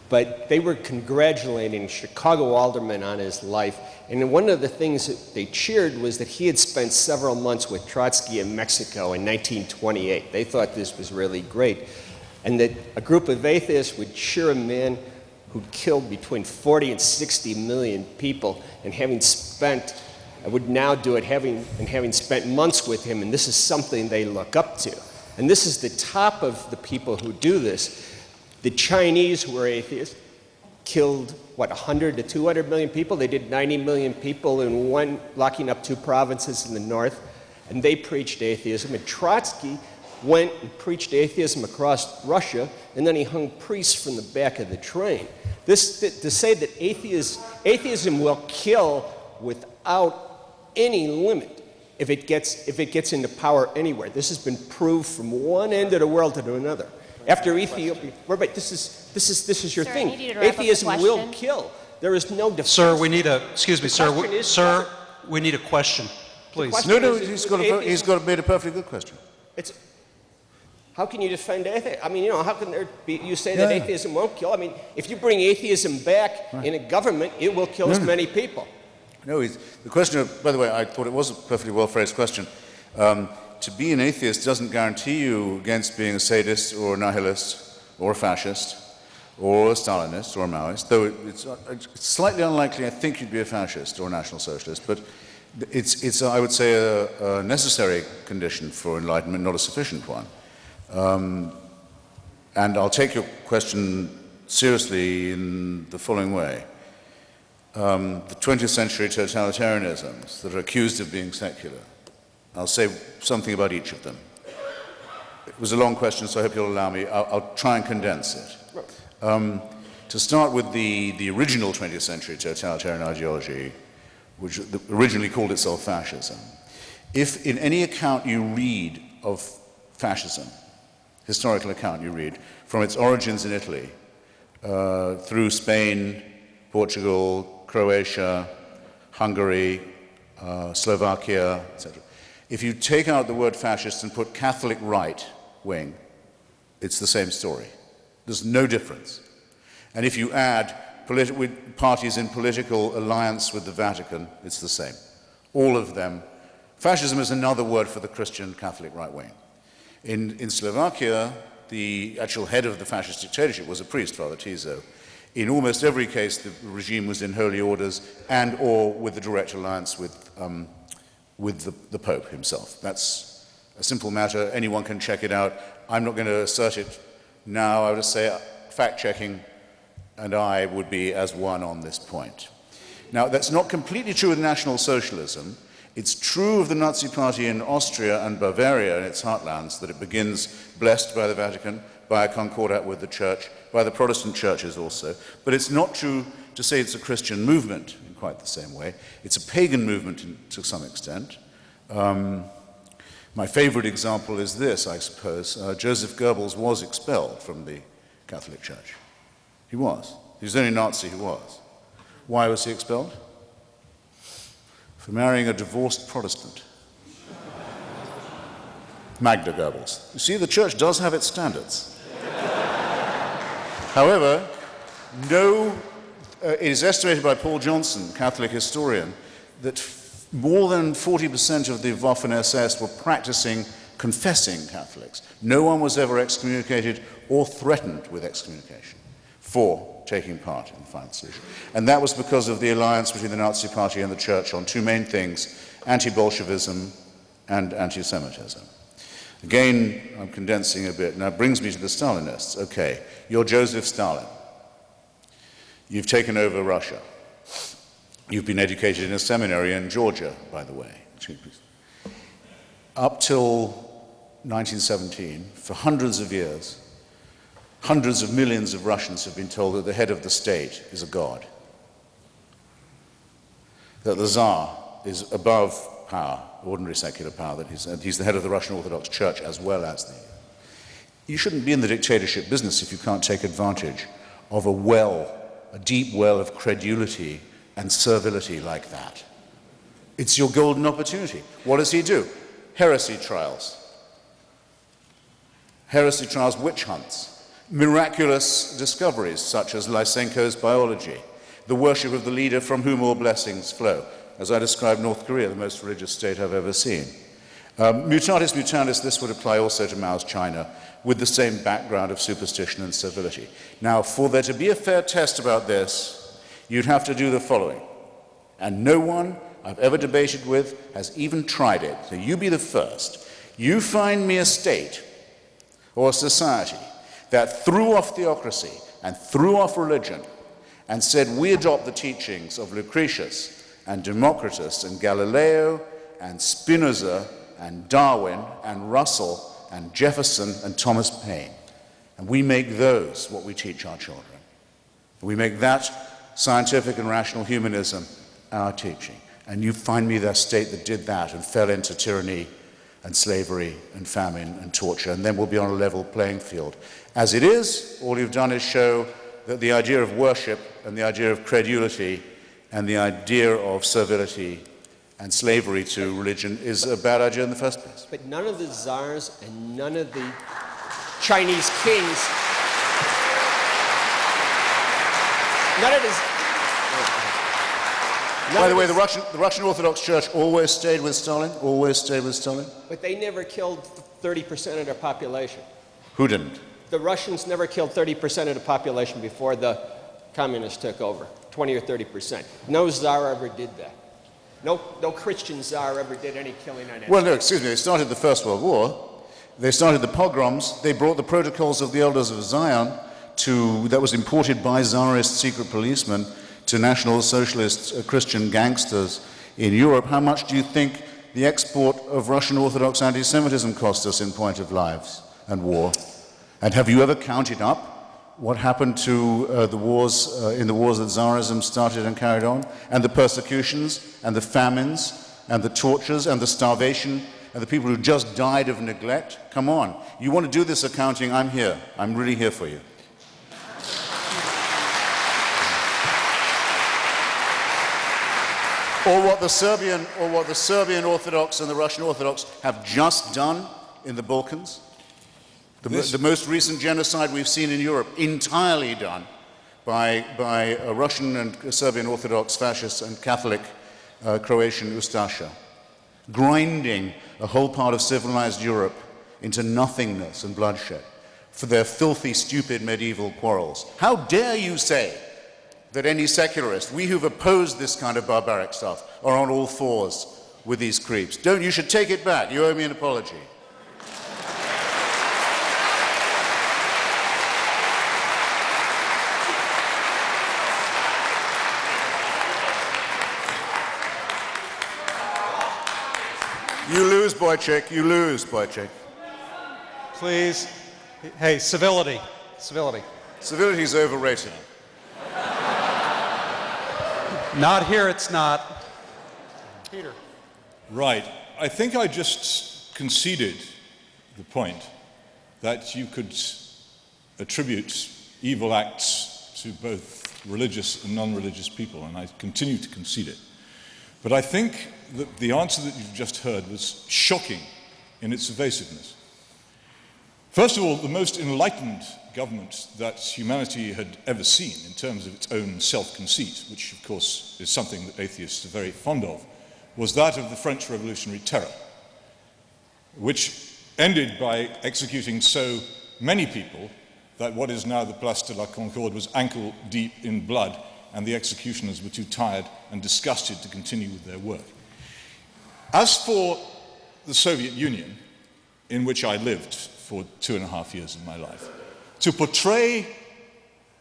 K: But they were congratulating Chicago alderman on his life. And one of the things that they cheered was that he had spent several months with Trotsky in Mexico in 1928. They thought this was really great. And that a group of atheists would cheer a man who killed between 40 and 60 million people, and would now do it having spent months with him, and this is something they look up to. And this is the top of the people who do this. The Chinese, who were atheists, killed, 100 to 200 million people? They did 90 million people in locking up 2 provinces in the north, and they preached atheism. And Trotsky went and preached atheism across Russia, and then he hung priests from the back of the train. To say that atheism will kill without any limit if it gets into power anywhere. This has been proved from one end of the world to another. After Ethiopia, right, this is your thing. Atheism will kill. There is no defense.
A: Sir, we need we need a question, please.
C: No, he's got made a perfectly good question.
K: How can you defend atheism? I mean, how can you say that atheism won't kill? I mean, if you bring atheism back in a government, it will kill as many people.
C: No, the question, by the way, I thought it was a perfectly well-phrased question. To be an atheist doesn't guarantee you against being a sadist or a nihilist or a fascist or a Stalinist or a Maoist, though it's slightly unlikely I think you'd be a fascist or a National Socialist, but it's I would say, a necessary condition for enlightenment, not a sufficient one. And I'll take your question seriously in the following way. The 20th century totalitarianisms that are accused of being secular, I'll say something about each of them. It was a long question, so I hope you'll allow me. I'll try and condense it. To start with the original 20th century totalitarian ideology, which originally called itself fascism. If in any account you read of fascism, historical account you read, from its origins in Italy, through Spain, Portugal, Croatia, Hungary, Slovakia, etc. If you take out the word fascist and put Catholic right wing, it's the same story. There's no difference. And if you add parties in political alliance with the Vatican, it's the same. All of them. Fascism is another word for the Christian Catholic right wing. In Slovakia, the actual head of the fascist dictatorship was a priest, Father Tiso. In almost every case, the regime was in holy orders and or with the direct alliance with the Pope himself. That's a simple matter. Anyone can check it out. I'm not going to assert it now. I would just say fact-checking and I would be as one on this point. Now, that's not completely true with National Socialism. It's true of the Nazi Party in Austria and Bavaria in its heartlands that it begins blessed by the Vatican, by a concordat with the Church, by the Protestant churches also. But it's not true to say it's a Christian movement in quite the same way. It's a pagan movement to some extent. My favorite example is this, I suppose. Joseph Goebbels was expelled from the Catholic Church. He was. He was the only Nazi who was. Why was he expelled? For marrying a divorced Protestant. Magda Goebbels. You see, the Church does have its standards. However, it is estimated by Paul Johnson, Catholic historian, that more than 40% of the Waffen-SS were practicing, confessing Catholics. No one was ever excommunicated or threatened with excommunication for taking part in the final solution. And that was because of the alliance between the Nazi Party and the Church on two main things, anti-Bolshevism and anti-Semitism. Again, I'm condensing a bit. Now it brings me to the Stalinists. Okay, you're Joseph Stalin. You've taken over Russia. You've been educated in a seminary in Georgia, by the way. Up till 1917, for hundreds of years, hundreds of millions of Russians have been told that the head of the state is a god, that the Tsar is above power, ordinary secular power, that he's the head of the Russian Orthodox Church as well as the... You shouldn't be in the dictatorship business if you can't take advantage of a deep well of credulity and servility like that. It's your golden opportunity. What does he do? Heresy trials. Heresy trials, witch hunts, miraculous discoveries such as Lysenko's biology, the worship of the leader from whom all blessings flow. As I described North Korea, the most religious state I've ever seen. Mutatis mutandis, this would apply also to Mao's China, with the same background of superstition and servility. Now, for there to be a fair test about this, you'd have to do the following. And no one I've ever debated with has even tried it. So you be the first. You find me a state or a society that threw off theocracy and threw off religion and said, we adopt the teachings of Lucretius and Democritus and Galileo and Spinoza and Darwin and Russell and Jefferson and Thomas Paine. And we make those what we teach our children. We make that scientific and rational humanism our teaching. And you find me that state that did that and fell into tyranny and slavery and famine and torture, and then we'll be on a level playing field. As it is, all you've done is show that the idea of worship and the idea of credulity and the idea of servility and slavery to religion is a bad idea in the first place.
K: But none of the czars and none of the Chinese kings, none of this.
C: By the way, the Russian Orthodox Church always stayed with Stalin, always stayed with Stalin.
K: But they never killed 30% of their population.
C: Who didn't?
K: The Russians never killed 30% of the population before the communists took over, 20 or 30%. No czar ever did that. No Christian czar ever did any killing on anyone.
C: Well, no, excuse me, they started the First World War. They started the pogroms. They brought the protocols of the Elders of Zion that was imported by Tsarist secret policemen to National Socialist Christian gangsters in Europe. How much do you think the export of Russian Orthodox anti-Semitism cost us in point of lives and war? And have you ever counted up what happened to the wars, in the wars that Tsarism started and carried on, and the persecutions, and the famines, and the tortures, and the starvation, and the people who just died of neglect? Come on. You want to do this accounting? I'm here. I'm really here for you. Or what the Serbian Orthodox and the Russian Orthodox have just done in the Balkans. The most recent genocide we've seen in Europe, entirely done by a Russian and Serbian Orthodox fascist and Catholic Croatian Ustasha, grinding a whole part of civilized Europe into nothingness and bloodshed for their filthy, stupid medieval quarrels. How dare you say that any secularist, we who've opposed this kind of barbaric stuff, are on all fours with these creeps? You should take it back. You owe me an apology. You lose, Boychik. You lose, Boychik.
A: Please. Hey, civility. Civility.
C: Civility's overrated.
A: Not here, it's not. Peter.
B: Right. I think I just conceded the point that you could attribute evil acts to both religious and non-religious people, and I continue to concede it. But I think that the answer that you've just heard was shocking in its evasiveness. First of all, the most enlightened government that humanity had ever seen in terms of its own self-conceit, which of course is something that atheists are very fond of, was that of the French Revolutionary Terror, which ended by executing so many people that what is now the Place de la Concorde was ankle deep in blood, and the executioners were too tired and disgusted to continue with their work. As for the Soviet Union, in which I lived for 2.5 years of my life. To portray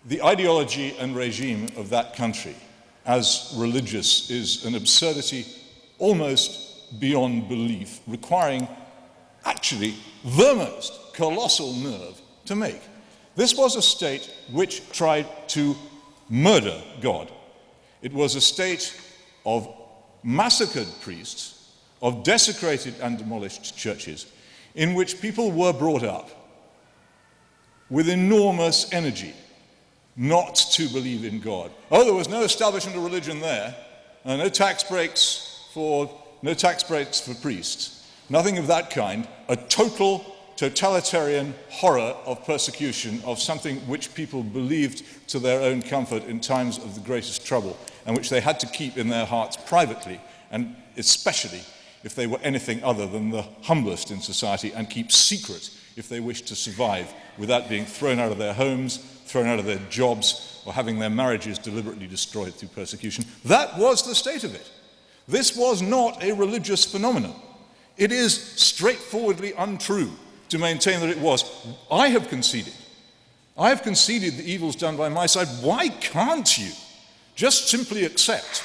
B: the ideology and regime of that country as religious is an absurdity almost beyond belief, requiring actually the most colossal nerve to make. This was a state which tried to murder God. It was a state of massacred priests, of desecrated and demolished churches, in which people were brought up with enormous energy not to believe in God. Oh, there was no establishment of religion there, no tax breaks for priests, nothing of that kind. A totalitarian horror of persecution of something which people believed to their own comfort in times of the greatest trouble, and which they had to keep in their hearts privately, and especially if they were anything other than the humblest in society, and keep secret if they wished to survive without being thrown out of their homes, thrown out of their jobs, or having their marriages deliberately destroyed through persecution. That was the state of it. This was not a religious phenomenon. It is straightforwardly untrue to maintain that it was. I have conceded the evils done by my side. Why can't you just simply accept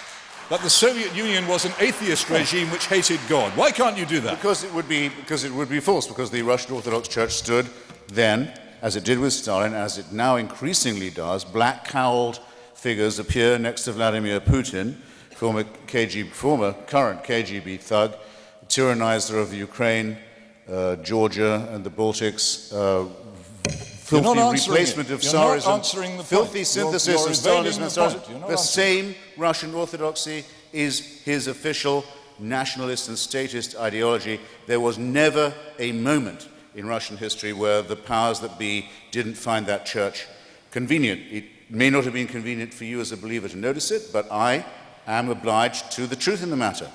B: that the Soviet Union was an atheist regime which hated God? Why can't you do that?
C: Because it would be false, because the Russian Orthodox Church stood then, as it did with Stalin, as it now increasingly does. Black-cowled figures appear next to Vladimir Putin, former current KGB thug, tyrannizer of the Ukraine, Georgia and the Baltics, filthy replacement of Tsarism, filthy synthesis of Stalinism. The same Russian Orthodoxy is his official nationalist and statist ideology. There was never a moment in Russian history where the powers that be didn't find that church convenient. It may not have been convenient for you as a believer to notice it, but I am obliged to the truth in the matter.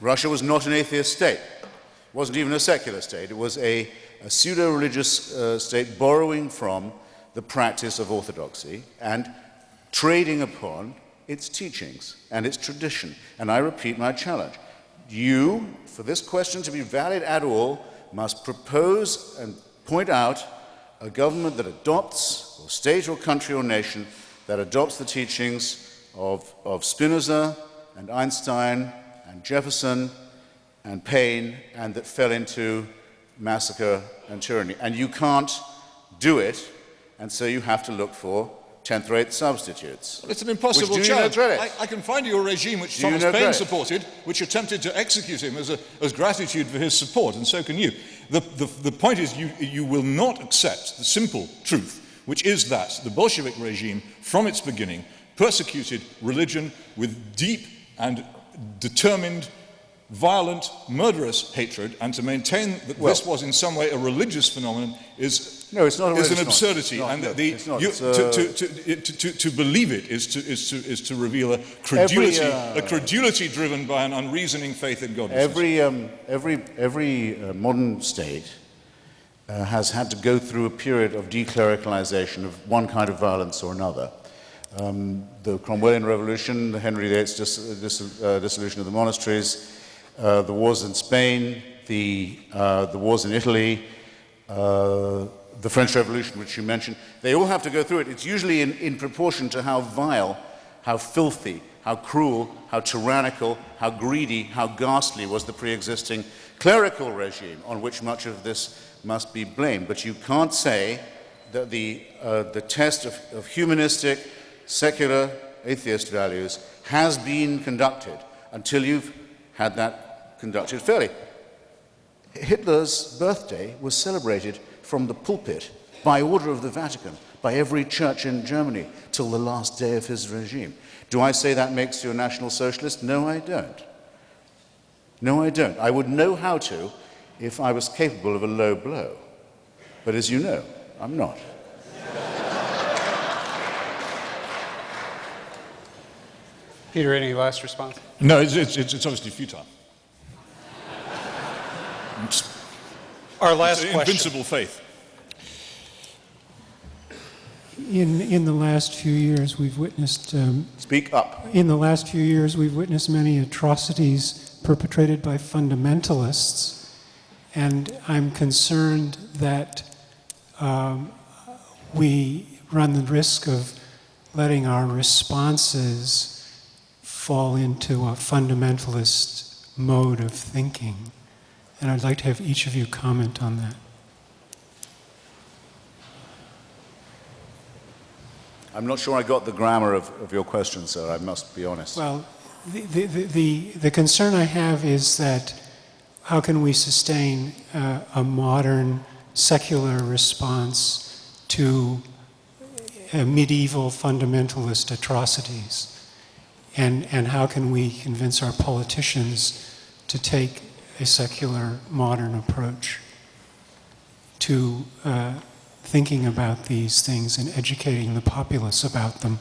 C: Russia was not an atheist state. It wasn't even a secular state. It was a pseudo-religious state borrowing from the practice of orthodoxy and trading upon its teachings and its tradition. And I repeat my challenge. You, for this question to be valid at all, must propose and point out a government that adopts, or state or country or nation, that adopts the teachings of Spinoza and Einstein and Jefferson and Paine, and that fell into massacre and tyranny. And you can't do it, and so you have to look for 10th-rate substitutes.
B: Well, it's an impossible challenge. I can find you a regime which Thomas Paine supported, which attempted to execute him as gratitude for his support, and so can you. The point is you will not accept the simple truth, which is that the Bolshevik regime, from its beginning, persecuted religion with deep and determined, violent, murderous hatred, and to maintain that this was in some way a religious phenomenon is an absurdity. To believe it is to reveal a credulity driven by an unreasoning faith in God.
C: Every modern state has had to go through a period of declericalization of one kind of violence or another. The Cromwellian Revolution, the Henry VIII's dissolution of the monasteries, the wars in Spain, the wars in Italy, the French Revolution, which you mentioned, they all have to go through it. It's usually in proportion to how vile, how filthy, how cruel, how tyrannical, how greedy, how ghastly was the pre-existing clerical regime on which much of this must be blamed. But you can't say that the test of humanistic, secular, atheist values has been conducted until you've had that conducted fairly. Hitler's birthday was celebrated from the pulpit by order of the Vatican, by every church in Germany, till the last day of his regime. Do I say that makes you a National Socialist? No, I don't. No, I don't. I would know how to if I was capable of a low blow. But as you know, I'm not.
A: Peter, any last response?
B: No, it's obviously futile.
A: Our last question.
B: Invincible faith.
L: In the last few years, we've witnessed...
C: Speak up.
L: In the last few years, we've witnessed many atrocities perpetrated by fundamentalists. And I'm concerned that we run the risk of letting our responses fall into a fundamentalist mode of thinking. And I'd like to have each of you comment on that.
C: I'm not sure I got the grammar of your question, sir, I must be honest.
L: Well, the concern I have is that how can we sustain a modern secular response to medieval fundamentalist atrocities? And how can we convince our politicians to take a secular modern approach to thinking about these things and educating the populace about them?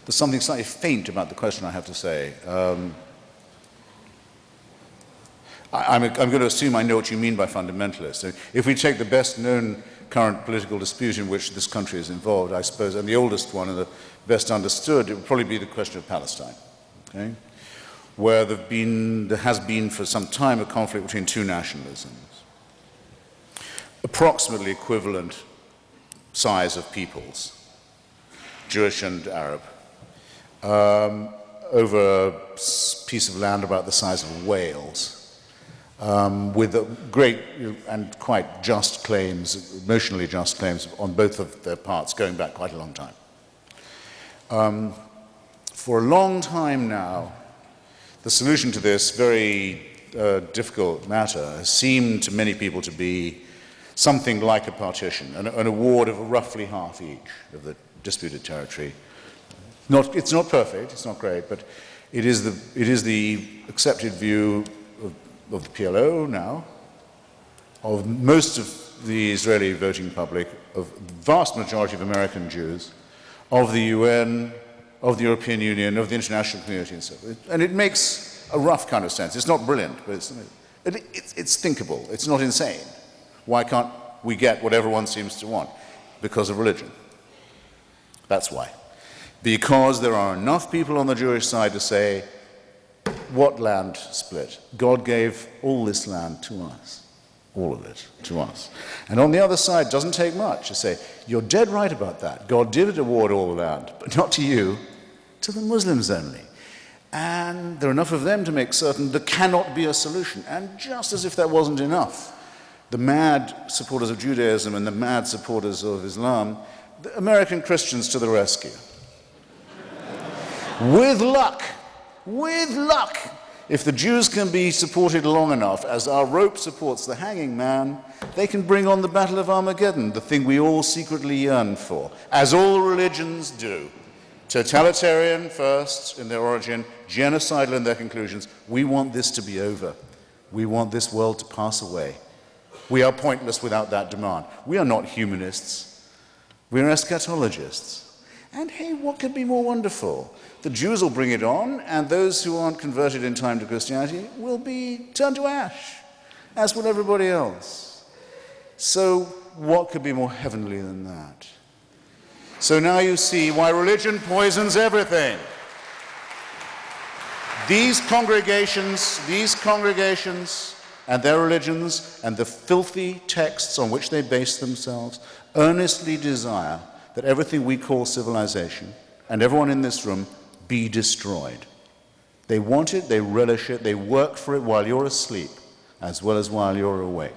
C: There's something slightly faint about the question, I have to say. I'm going to assume I know what you mean by fundamentalist. If we take the best known current political dispute in which this country is involved, I suppose, and the oldest one and the best understood, it would probably be the question of Palestine, okay? Where there has been for some time a conflict between two nationalisms, approximately equivalent size of peoples, Jewish and Arab, over a piece of land about the size of Wales, with great and quite just claims, emotionally just claims on both of their parts going back quite a long time. For a long time now, the solution to this very difficult matter has seemed to many people to be something like a partition, an award of roughly half each of the disputed territory. It's not perfect, it's not great, but it is the accepted view of the PLO now, of most of the Israeli voting public, of the vast majority of American Jews, of the UN, of the European Union, of the international community, and so forth. And it makes a rough kind of sense. It's not brilliant, but it's thinkable. It's not insane. Why can't we get what everyone seems to want? Because of religion. That's why. Because there are enough people on the Jewish side to say, what land split? God gave all this land to us. All of it to us. And on the other side, it doesn't take much to say, you're dead right about that. God did award all the land, but not to you, to the Muslims only. And there are enough of them to make certain there cannot be a solution. And just as if that wasn't enough, the mad supporters of Judaism and the mad supporters of Islam, the American Christians to the rescue. With luck, if the Jews can be supported long enough, as our rope supports the hanging man, they can bring on the Battle of Armageddon, the thing we all secretly yearn for, as all religions do. Totalitarian first in their origin, genocidal in their conclusions. We want this to be over. We want this world to pass away. We are pointless without that demand. We are not humanists. We are eschatologists. And hey, what could be more wonderful? The Jews will bring it on, and those who aren't converted in time to Christianity will be turned to ash, as will everybody else. So what could be more heavenly than that? So now you see why religion poisons everything. These congregations and their religions and the filthy texts on which they base themselves earnestly desire that everything we call civilization, and everyone in this room, be destroyed. They want it, they relish it, they work for it while you're asleep, as well as while you're awake.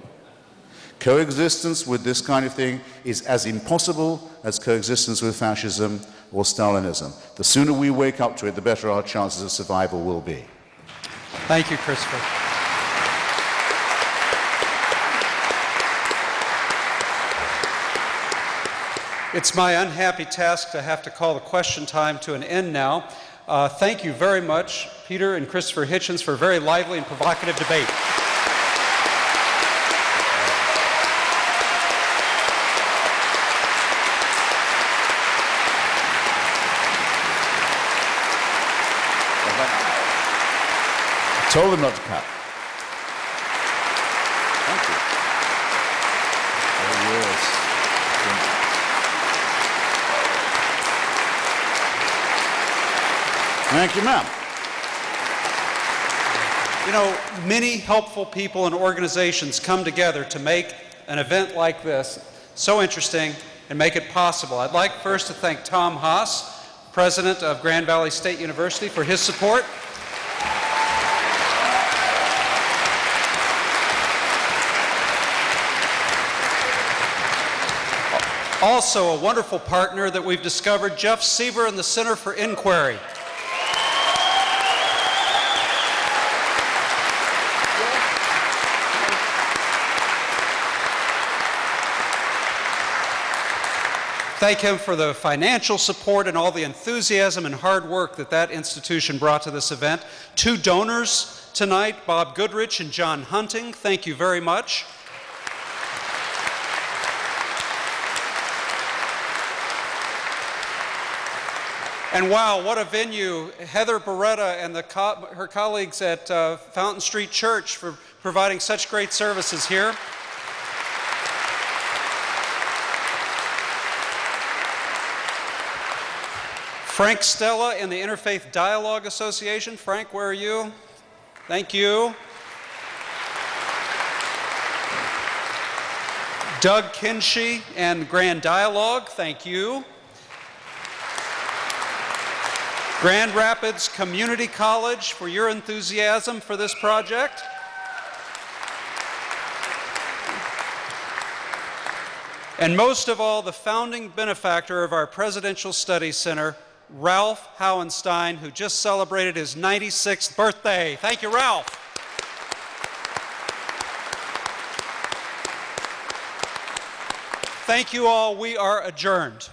C: Coexistence with this kind of thing is as impossible as coexistence with fascism or Stalinism. The sooner we wake up to it, the better our chances of survival will be.
A: Thank you, Christopher. It's my unhappy task to have to call the question time to an end now. Thank you very much, Peter and Christopher Hitchens, for a very lively and provocative debate.
C: I told them not to clap. Thank you. Oh, yes. Thank you, ma'am.
A: You know, many helpful people and organizations come together to make an event like this so interesting and make it possible. I'd like first to thank Tom Haas, president of Grand Valley State University, for his support. Also, a wonderful partner that we've discovered, Jeff Siever and the Center for Inquiry. Thank him for the financial support and all the enthusiasm and hard work that that institution brought to this event. 2 donors tonight, Bob Goodrich and John Hunting. Thank you very much. And wow, what a venue. Heather Beretta and her colleagues at Fountain Street Church for providing such great services here. Frank Stella and the Interfaith Dialogue Association. Frank, where are you? Thank you. Doug Kinsey and Grand Dialogue. Thank you. Grand Rapids Community College for your enthusiasm for this project. And most of all, the founding benefactor of our Presidential Studies Center, Ralph Hauenstein, who just celebrated his 96th birthday. Thank you, Ralph. Thank you all. We are adjourned.